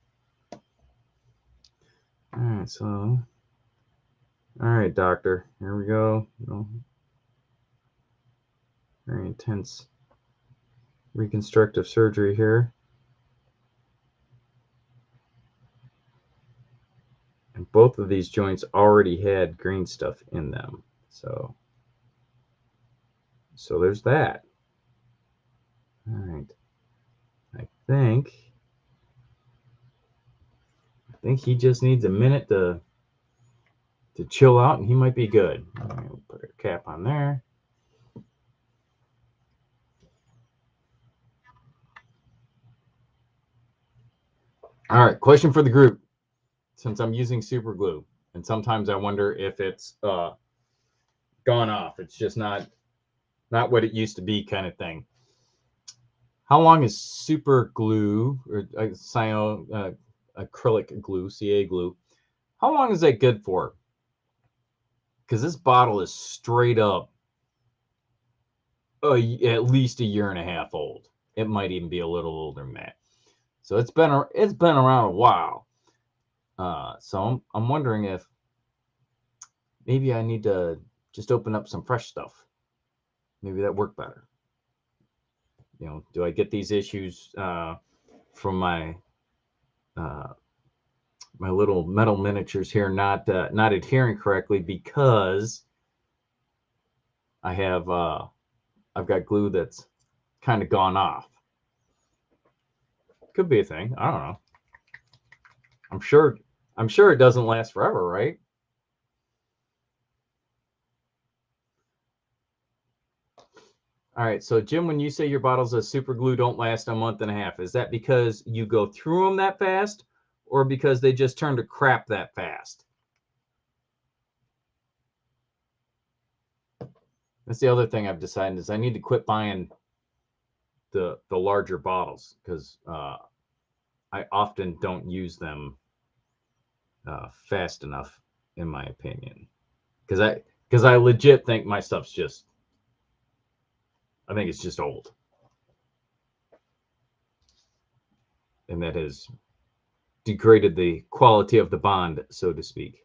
All right, so. All right, doctor. Here we go. Very intense reconstructive surgery here. And both of these joints already had green stuff in them. So there's that. All right. I think he just needs a minute to to chill out, and he might be good. We'll put a cap on there. All right, question for the group. Since I'm using super glue, and sometimes I wonder if it's gone off. It's just not what it used to be, kind of thing. How long is super glue or acrylic glue, CA glue? How long is that good for? Because this bottle is straight up at least a year and a half old. It might even be a little older than that. So it's been around a while. So I'm wondering if maybe I need to just open up some fresh stuff. Maybe that worked better. You know, do I get these issues from my my little metal miniatures here not adhering correctly because I have I've got glue that's kind of gone off? Could be a thing. I don't know. I'm sure it doesn't last forever, right? All right, so Jim, when you say your bottles of super glue don't last a month and a half, is that because you go through them that fast or because they just turn to crap that fast? That's the other thing I've decided is I need to quit buying the larger bottles because I often don't use them fast enough, in my opinion. Because I legit think my stuff's just, I think it's just old, and that has degraded the quality of the bond, so to speak.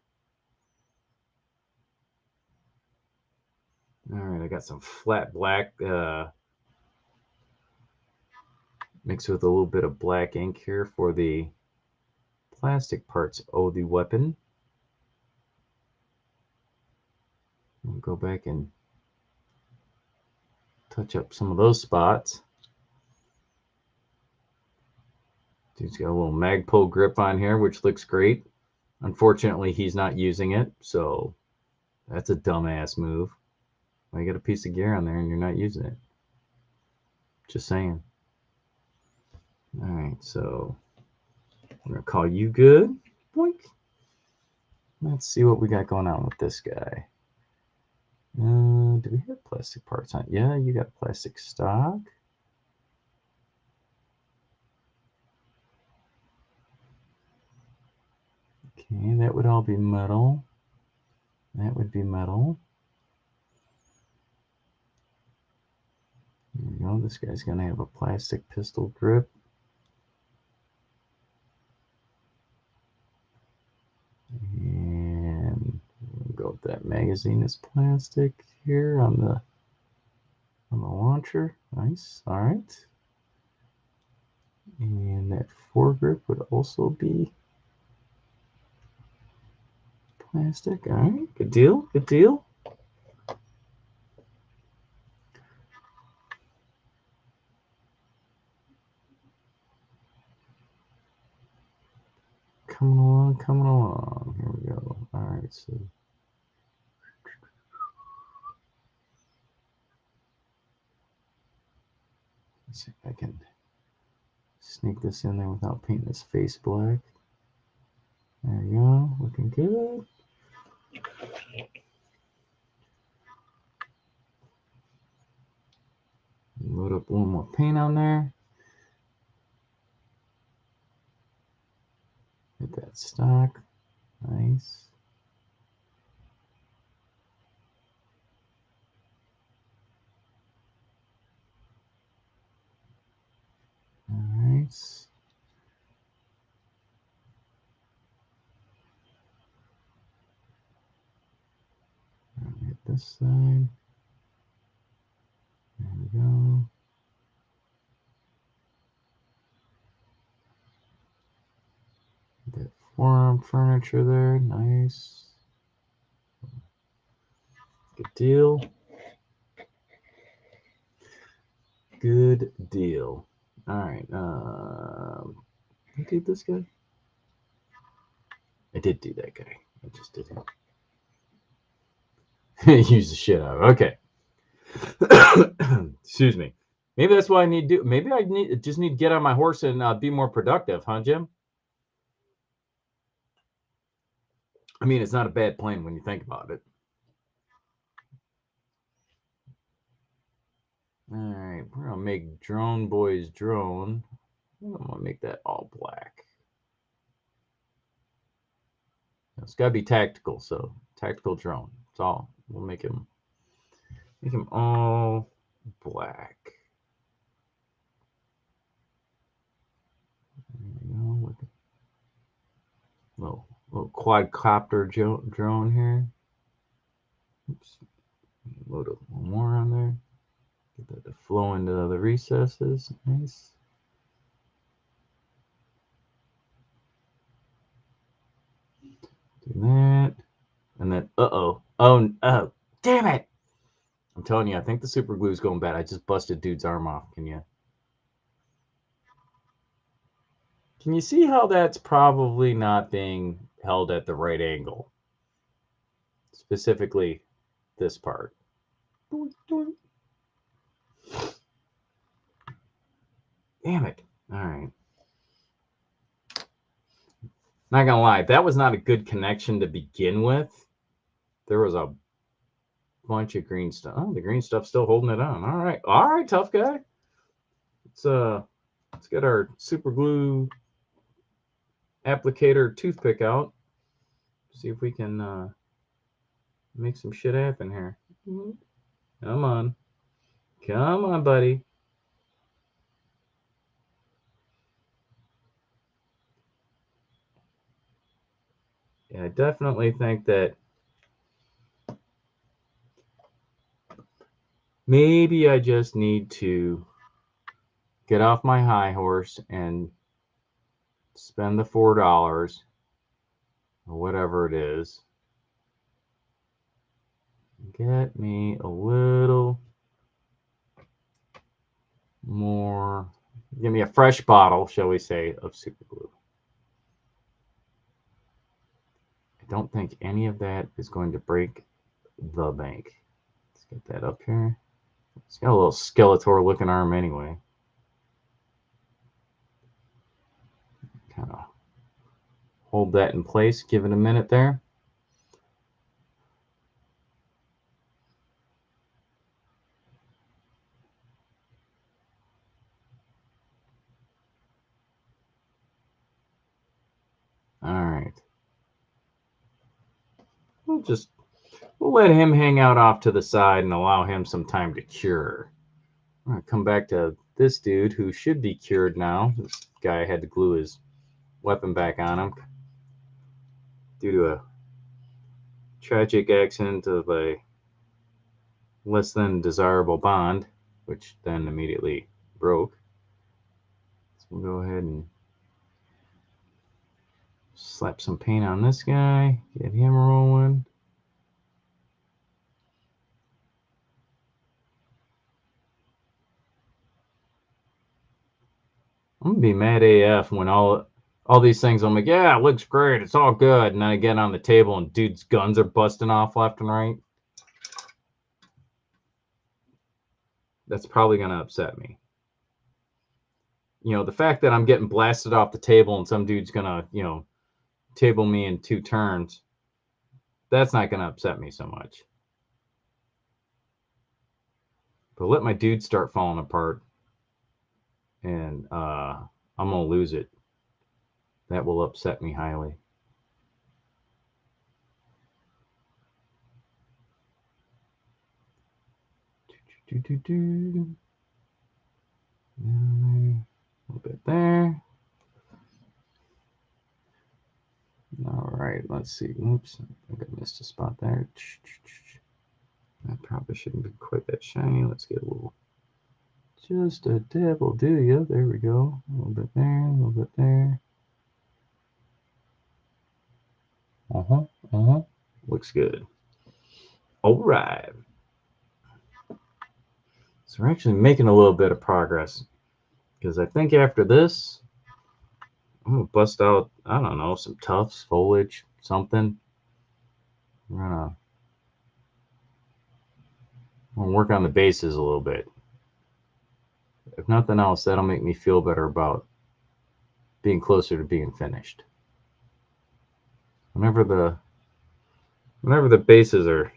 All right, I got some flat black mixed with a little bit of black ink here for the plastic parts of the weapon. We'll go back and touch up some of those spots. Dude's got a little Magpul grip on here, which looks great. Unfortunately, he's not using it, so that's a dumbass move. Why you got a piece of gear on there and you're not using it? Just saying. All right, so I'm gonna call you good. Boink. Let's see what we got going on with this guy. Do we have plastic parts on? Yeah, you got plastic stock. Okay, that would all be metal. That would be metal. There we go. This guy's gonna have a plastic pistol grip. And we'll go with that magazine is plastic here on the launcher. Nice. All right. And that foregrip would also be plastic. All right. Good deal. Good deal. Coming along, coming along. Here we go. All right. So let's see if I can sneak this in there without painting his face black. There you go. Looking good. Load up a little more paint on there. Hit that stock. Nice. All right. Hit this side. There we go. That forearm furniture there. Nice. Good deal. Good deal. All right. I did this guy. I did do that guy. I just did him. Use the shit out of it. Okay. Excuse me. Maybe that's what I need to do. Maybe I just need to get on my horse and be more productive, huh, Jim? I mean, it's not a bad plan when you think about it. All right, we're gonna make Drone Boy's drone. I'm gonna make that all black. It's gotta be tactical, so tactical drone. It's all. We'll make him all black. There we go. With a little quadcopter drone here. Oops. Load up one more on there. Get that to flow into the recesses. Nice. Do that. And then, oh, damn it. I'm telling you, I think the super glue is going bad. I just busted dude's arm off. Can you see how that's probably not being held at the right angle? Specifically, this part. Damn it. All right. Not gonna lie, that was not a good connection to begin with. There was a bunch of green stuff. Oh, the green stuff's still holding it on. All right, tough guy. Let's get our super glue applicator toothpick out. See if we can make some shit happen here. Come on, buddy. Yeah, I definitely think that maybe I just need to get off my high horse and spend the $4 or whatever it is. Get me a little more, give me a fresh bottle, shall we say, of super glue. I don't think any of that is going to break the bank. Let's get that up here. It's got a little Skeletor looking arm anyway. Kind of hold that in place, give it a minute there. All right. We'll let him hang out off to the side and allow him some time to cure. I'm gonna come back to this dude who should be cured now. This guy had to glue his weapon back on him due to a tragic accident of a less than desirable bond, which then immediately broke. So we'll go ahead and slap some paint on this guy, get him rolling. I'm gonna be mad AF when all these things I'm like, yeah, it looks great, it's all good, and then I get on the table and dude's guns are busting off left and right. That's probably gonna upset me. You know, the fact that I'm getting blasted off the table and some dude's gonna, table me in 2 turns, that's not gonna upset me so much. But let my dude start falling apart, and I'm gonna lose it. That will upset me highly. A little bit there. All right, let's see. Oops, I think I missed a spot there. That probably shouldn't be quite that shiny. Let's get a little, just a dab will do ya. There we go. A little bit there, a little bit there. Looks good. All right. So we're actually making a little bit of progress, because I think after this, I'm gonna bust out, I don't know, some tufts, foliage, something. We're gonna I'll work on the bases a little bit. If nothing else, that'll make me feel better about being closer to being finished. Whenever the bases are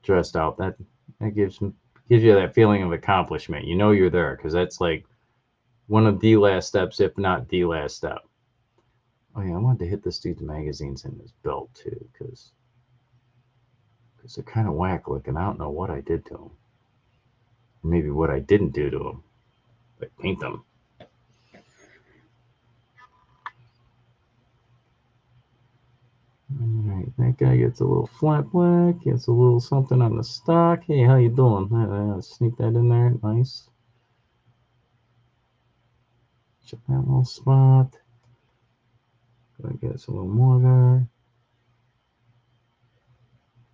dressed out, that gives you that feeling of accomplishment. You know you're there, because that's like one of the last steps, if not the last step. Oh yeah, I wanted to hit this dude's magazines in his belt too, because they're kind of whack looking. I don't know what I did to them. Maybe what I didn't do to them. Like paint them. Alright, that guy gets a little flat black, gets a little something on the stock. Hey, how you doing? Sneak that in there. Nice. Check that little spot. Gonna get a little more there.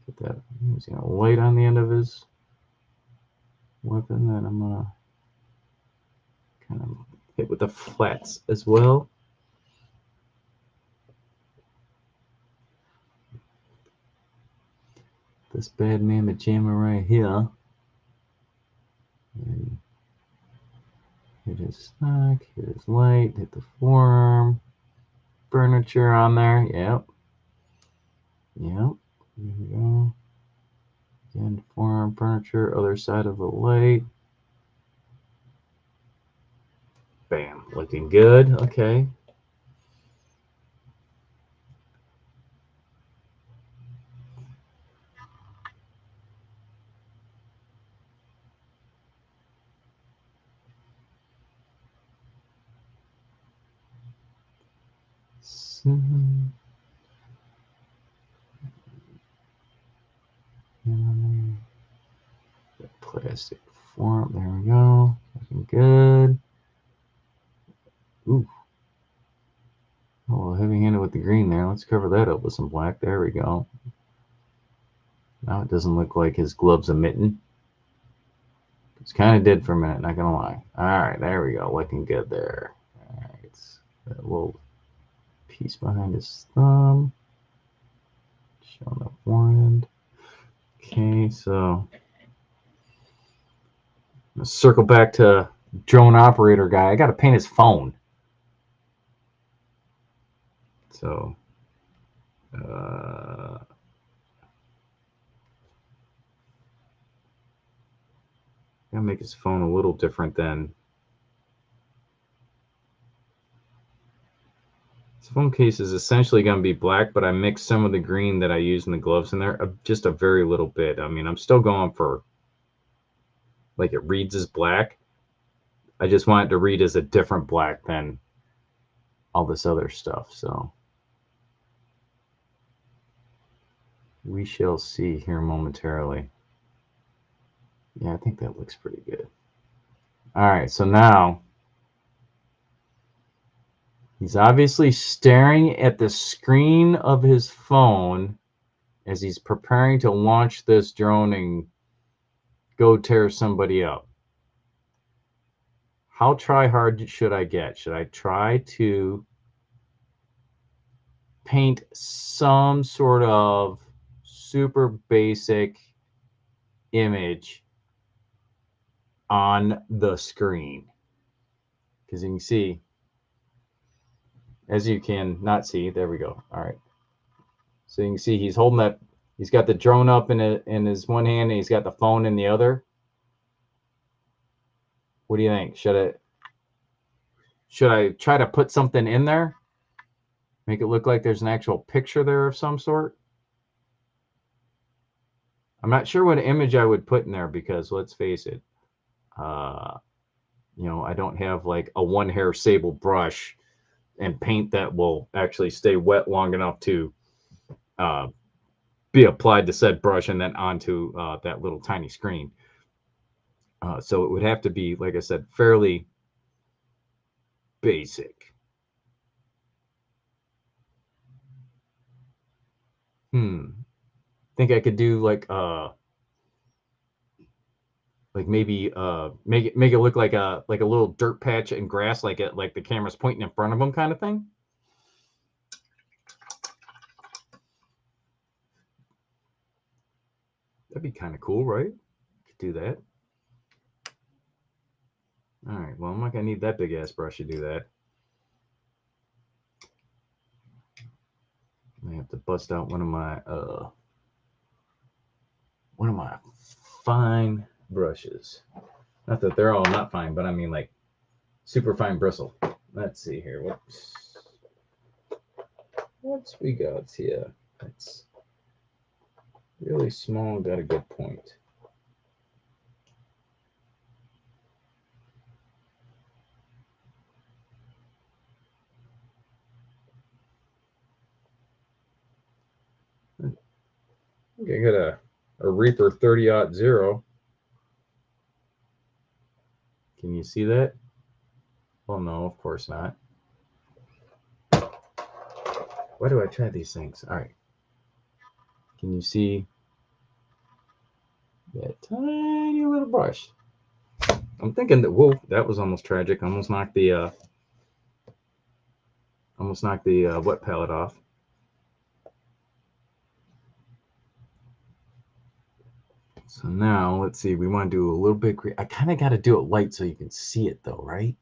Get that. He's got a light on the end of his weapon that I'm gonna kind of hit with the flats as well. This bad mamma jamma right here. And hit his stock, hit his light, hit the forearm. Furniture on there. Yep. There we go. Again, forearm furniture, other side of the light. Bam. Looking good. Okay. Plastic form. There we go. Looking good. Ooh. Oh, heavy-handed with the green there. Let's cover that up with some black. There we go. Now it doesn't look like his glove's a mitten. It's kind of did for a minute, not gonna lie. All right, there we go. Looking good there. All right, that little piece behind his thumb. Showing the forend. Okay, so let's circle back to drone operator guy. I got to paint his phone. So, gotta make his phone a little different than his phone case is essentially going to be black, but I mixed some of the green that I used in the gloves in there, just a very little bit. I mean, I'm still going for like it reads as black. I just want it to read as a different black than all this other stuff. So we shall see here momentarily. Yeah, I think that looks pretty good. All right, so now he's obviously staring at the screen of his phone as he's preparing to launch this drone and go tear somebody up. How try hard should I get? Should I try to paint some sort of super basic image on the screen? Because you can see, as you can not see, there we go. All right. So you can see he's holding that, he's got the drone up in his one hand and he's got the phone in the other. What do you think? Should I try to put something in there? Make it look like there's an actual picture there of some sort? I'm not sure what image I would put in there because let's face it, you know, I don't have like a one hair sable brush and paint that will actually stay wet long enough to be applied to said brush and then onto that little tiny screen. So it would have to be, like I said, fairly basic. Think I could do like maybe make it look like a little dirt patch and grass, like the camera's pointing in front of them, kind of thing. That'd be kind of cool, right? Could do that. All right, well, I'm not gonna need that big ass brush to do that. I have to bust out one of my fine brushes. Not that they're all not fine, but I mean like super fine bristle. Let's see here. What's we got here? It's really small, got a good point. Okay, I got a Reaper 30-0. Can you see that? Well, no, of course not. Why do I try these things? All right. Can you see that tiny little brush? I'm thinking that, whoa, that was almost tragic. Almost knocked the wet palette off. So now let's see. We want to do a little bit. I kind of got to do it light so you can see it though, right?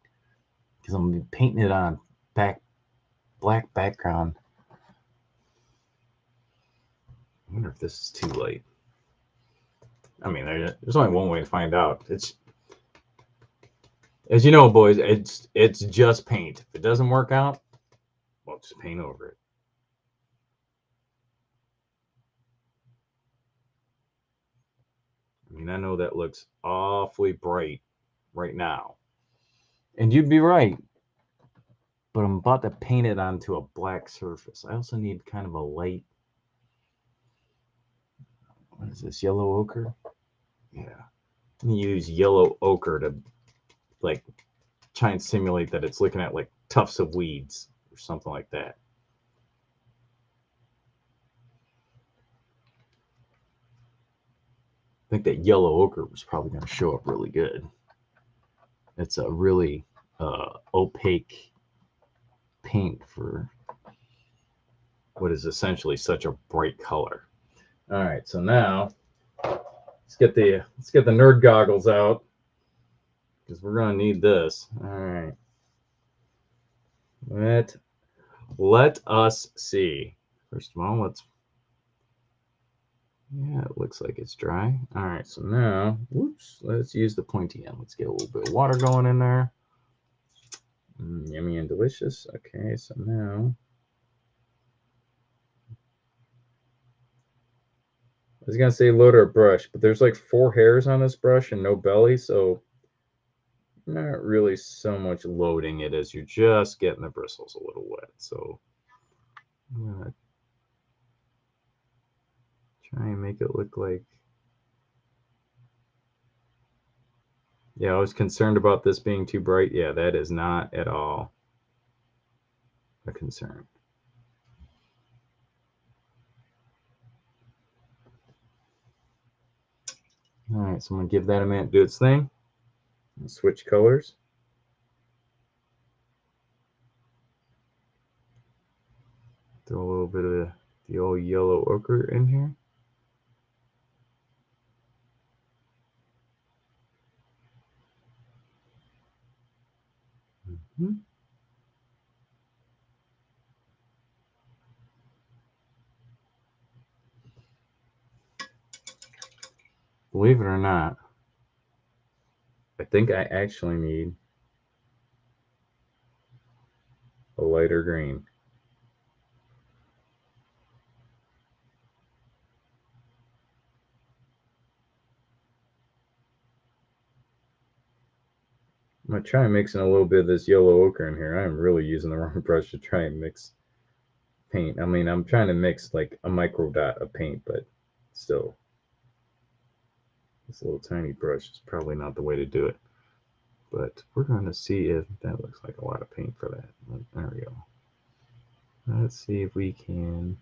Because I'm gonna be painting it on black background. I wonder if this is too light. I mean, there's only one way to find out. It's, as you know, boys, it's just paint. If it doesn't work out, well, just paint over it. I mean, I know that looks awfully bright right now, and you'd be right. But I'm about to paint it onto a black surface. I also need kind of a light. What is this? Yellow ochre? Yeah. I'm gonna use yellow ochre to like try and simulate that it's looking at like tufts of weeds or something like that. I think that yellow ochre was probably going to show up really good. It's a really opaque paint for what is essentially such a bright color. All right, so now let's get the nerd goggles out because we're going to need this. All right. Let us see. First of all, yeah, it looks like it's dry. All right, so now, whoops, let's use the pointy end. Let's get a little bit of water going in there. Yummy and delicious. Okay, so now, I was gonna say load our brush, but there's like 4 hairs on this brush and no belly, so not really so much loading it as you're just getting the bristles a little wet. So I'm gonna try and make it look like, yeah, I was concerned about this being too bright. Yeah, that is not at all a concern. All right, so I'm gonna give that a minute to do its thing. And switch colors. Throw a little bit of the old yellow ochre in here. Mm-hmm. Believe it or not, I think I actually need a lighter green. I'm going to try and mix in a little bit of this yellow ochre in here. I'm really using the wrong brush to try and mix paint. I mean, I'm trying to mix like a micro dot of paint, but still, this little tiny brush is probably not the way to do it. But we're going to see if that looks like a lot of paint for that. There we go. Let's see if we can.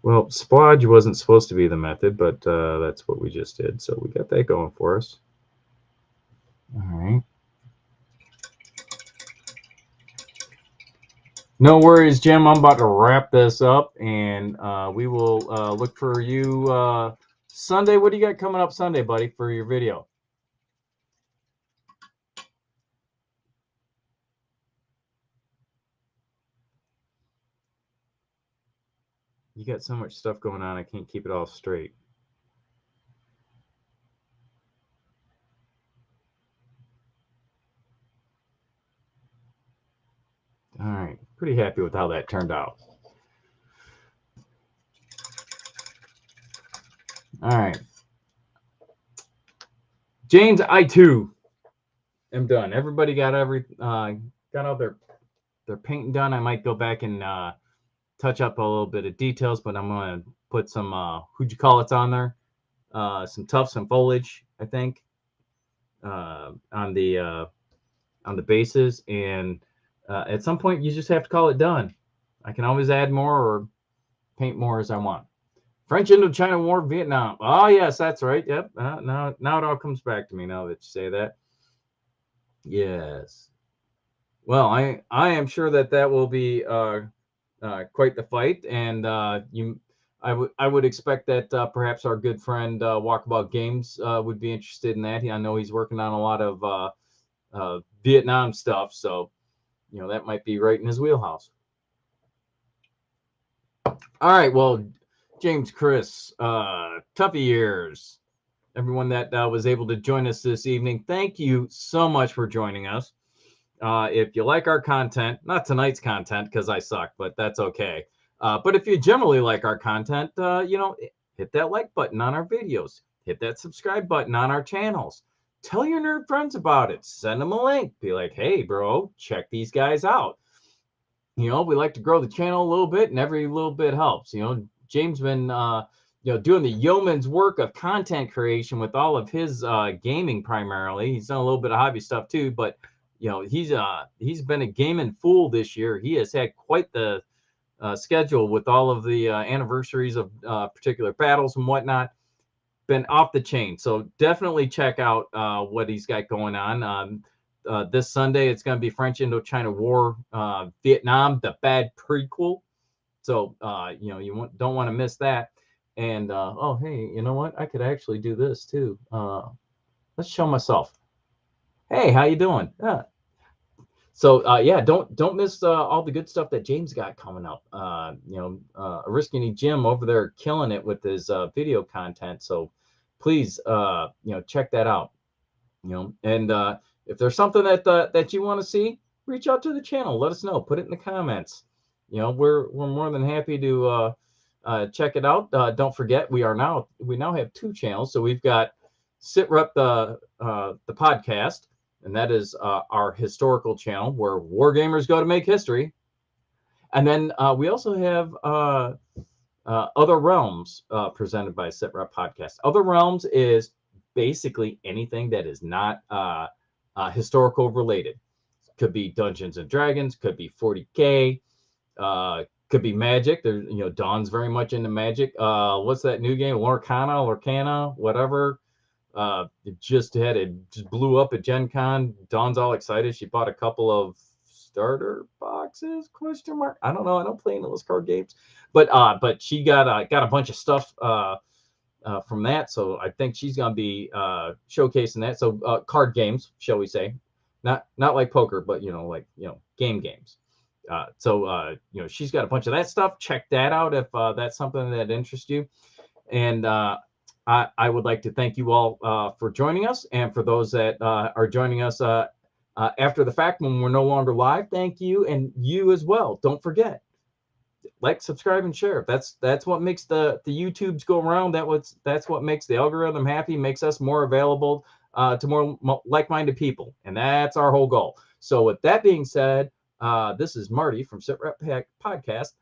Well, splodge wasn't supposed to be the method, but that's what we just did. So we got that going for us. All right. No worries, Jim. I'm about to wrap this up, and we will look for you Sunday. What do you got coming up Sunday, buddy, for your video? You got so much stuff going on, I can't keep it all straight. All right, pretty happy with how that turned out. All right, James, I too am done. Everybody got got all their painting done. I might go back and touch up a little bit of details, but I'm gonna put some who'd you call it's on there, some tufts and foliage, I think, on the bases, and at some point you just have to call it done. I can always add more or paint more as I want. French Indochina War, Vietnam. Oh yes, that's right. Yep. Now it all comes back to me now that you say that. Yes. Well, I am sure that will be quite the fight, and I would expect that perhaps our good friend Walkabout Games would be interested in that. I know he's working on a lot of Vietnam stuff, so that might be right in his wheelhouse. All right, well, James, Chris, Tuffy Years, everyone that was able to join us this evening, thank you so much for joining us. If you like our content, not tonight's content because I suck, but that's okay. But if you generally like our content, hit that like button on our videos, hit that subscribe button on our channels. Tell your nerd friends about it. Send them a link. Be like, hey, bro, check these guys out. We like to grow the channel a little bit, and every little bit helps. James been doing the yeoman's work of content creation with all of his gaming primarily. He's done a little bit of hobby stuff too, but he's been a gaming fool this year. He has had quite the schedule with all of the anniversaries of particular battles and whatnot. Been off the chain. So definitely check out what he's got going on. This Sunday, it's going to be French Indochina War, Vietnam, the bad prequel. So, don't want to miss that. And, oh, hey, you know what? I could actually do this too. Let's show myself. Hey, how you doing? Yeah. So, yeah, don't miss all the good stuff that James got coming up. Risky Jim over there killing it with his video content. So please, check that out. And if there's something that you want to see, reach out to the channel. Let us know. Put it in the comments. We're more than happy to check it out. Don't forget, we now have two channels. So we've got SitRep the podcast, and that is our historical channel where wargamers go to make history. And then we also have Other Realms presented by SitRep Podcast. Other Realms is basically anything that is not historical related. Could be Dungeons and Dragons, could be 40K, could be Magic. There's, Dawn's very much into Magic. What's that new game? Lorcana, whatever. It just blew up at Gen Con. Dawn's all excited. She bought a couple of starter boxes? Question mark. I don't know. I don't play any of those card games, but she got a bunch of stuff from that. So I think she's gonna be showcasing that. So card games, shall we say, not like poker, but game games. So she's got a bunch of that stuff. Check that out if that's something that interests you. And I would like to thank you all for joining us, and for those that are joining us after the fact when we're no longer live, thank you, and you as well. Don't forget, like, subscribe, and share. That's what makes the YouTubes go around. That's what makes the algorithm happy, makes us more available to more like-minded people, and that's our whole goal. So with that being said, this is Marty from SitRep Podcast,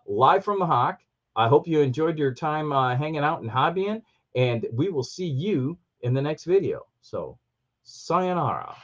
live from the Hawk. I hope you enjoyed your time hanging out and hobbying, and we will see you in the next video. So, sayonara.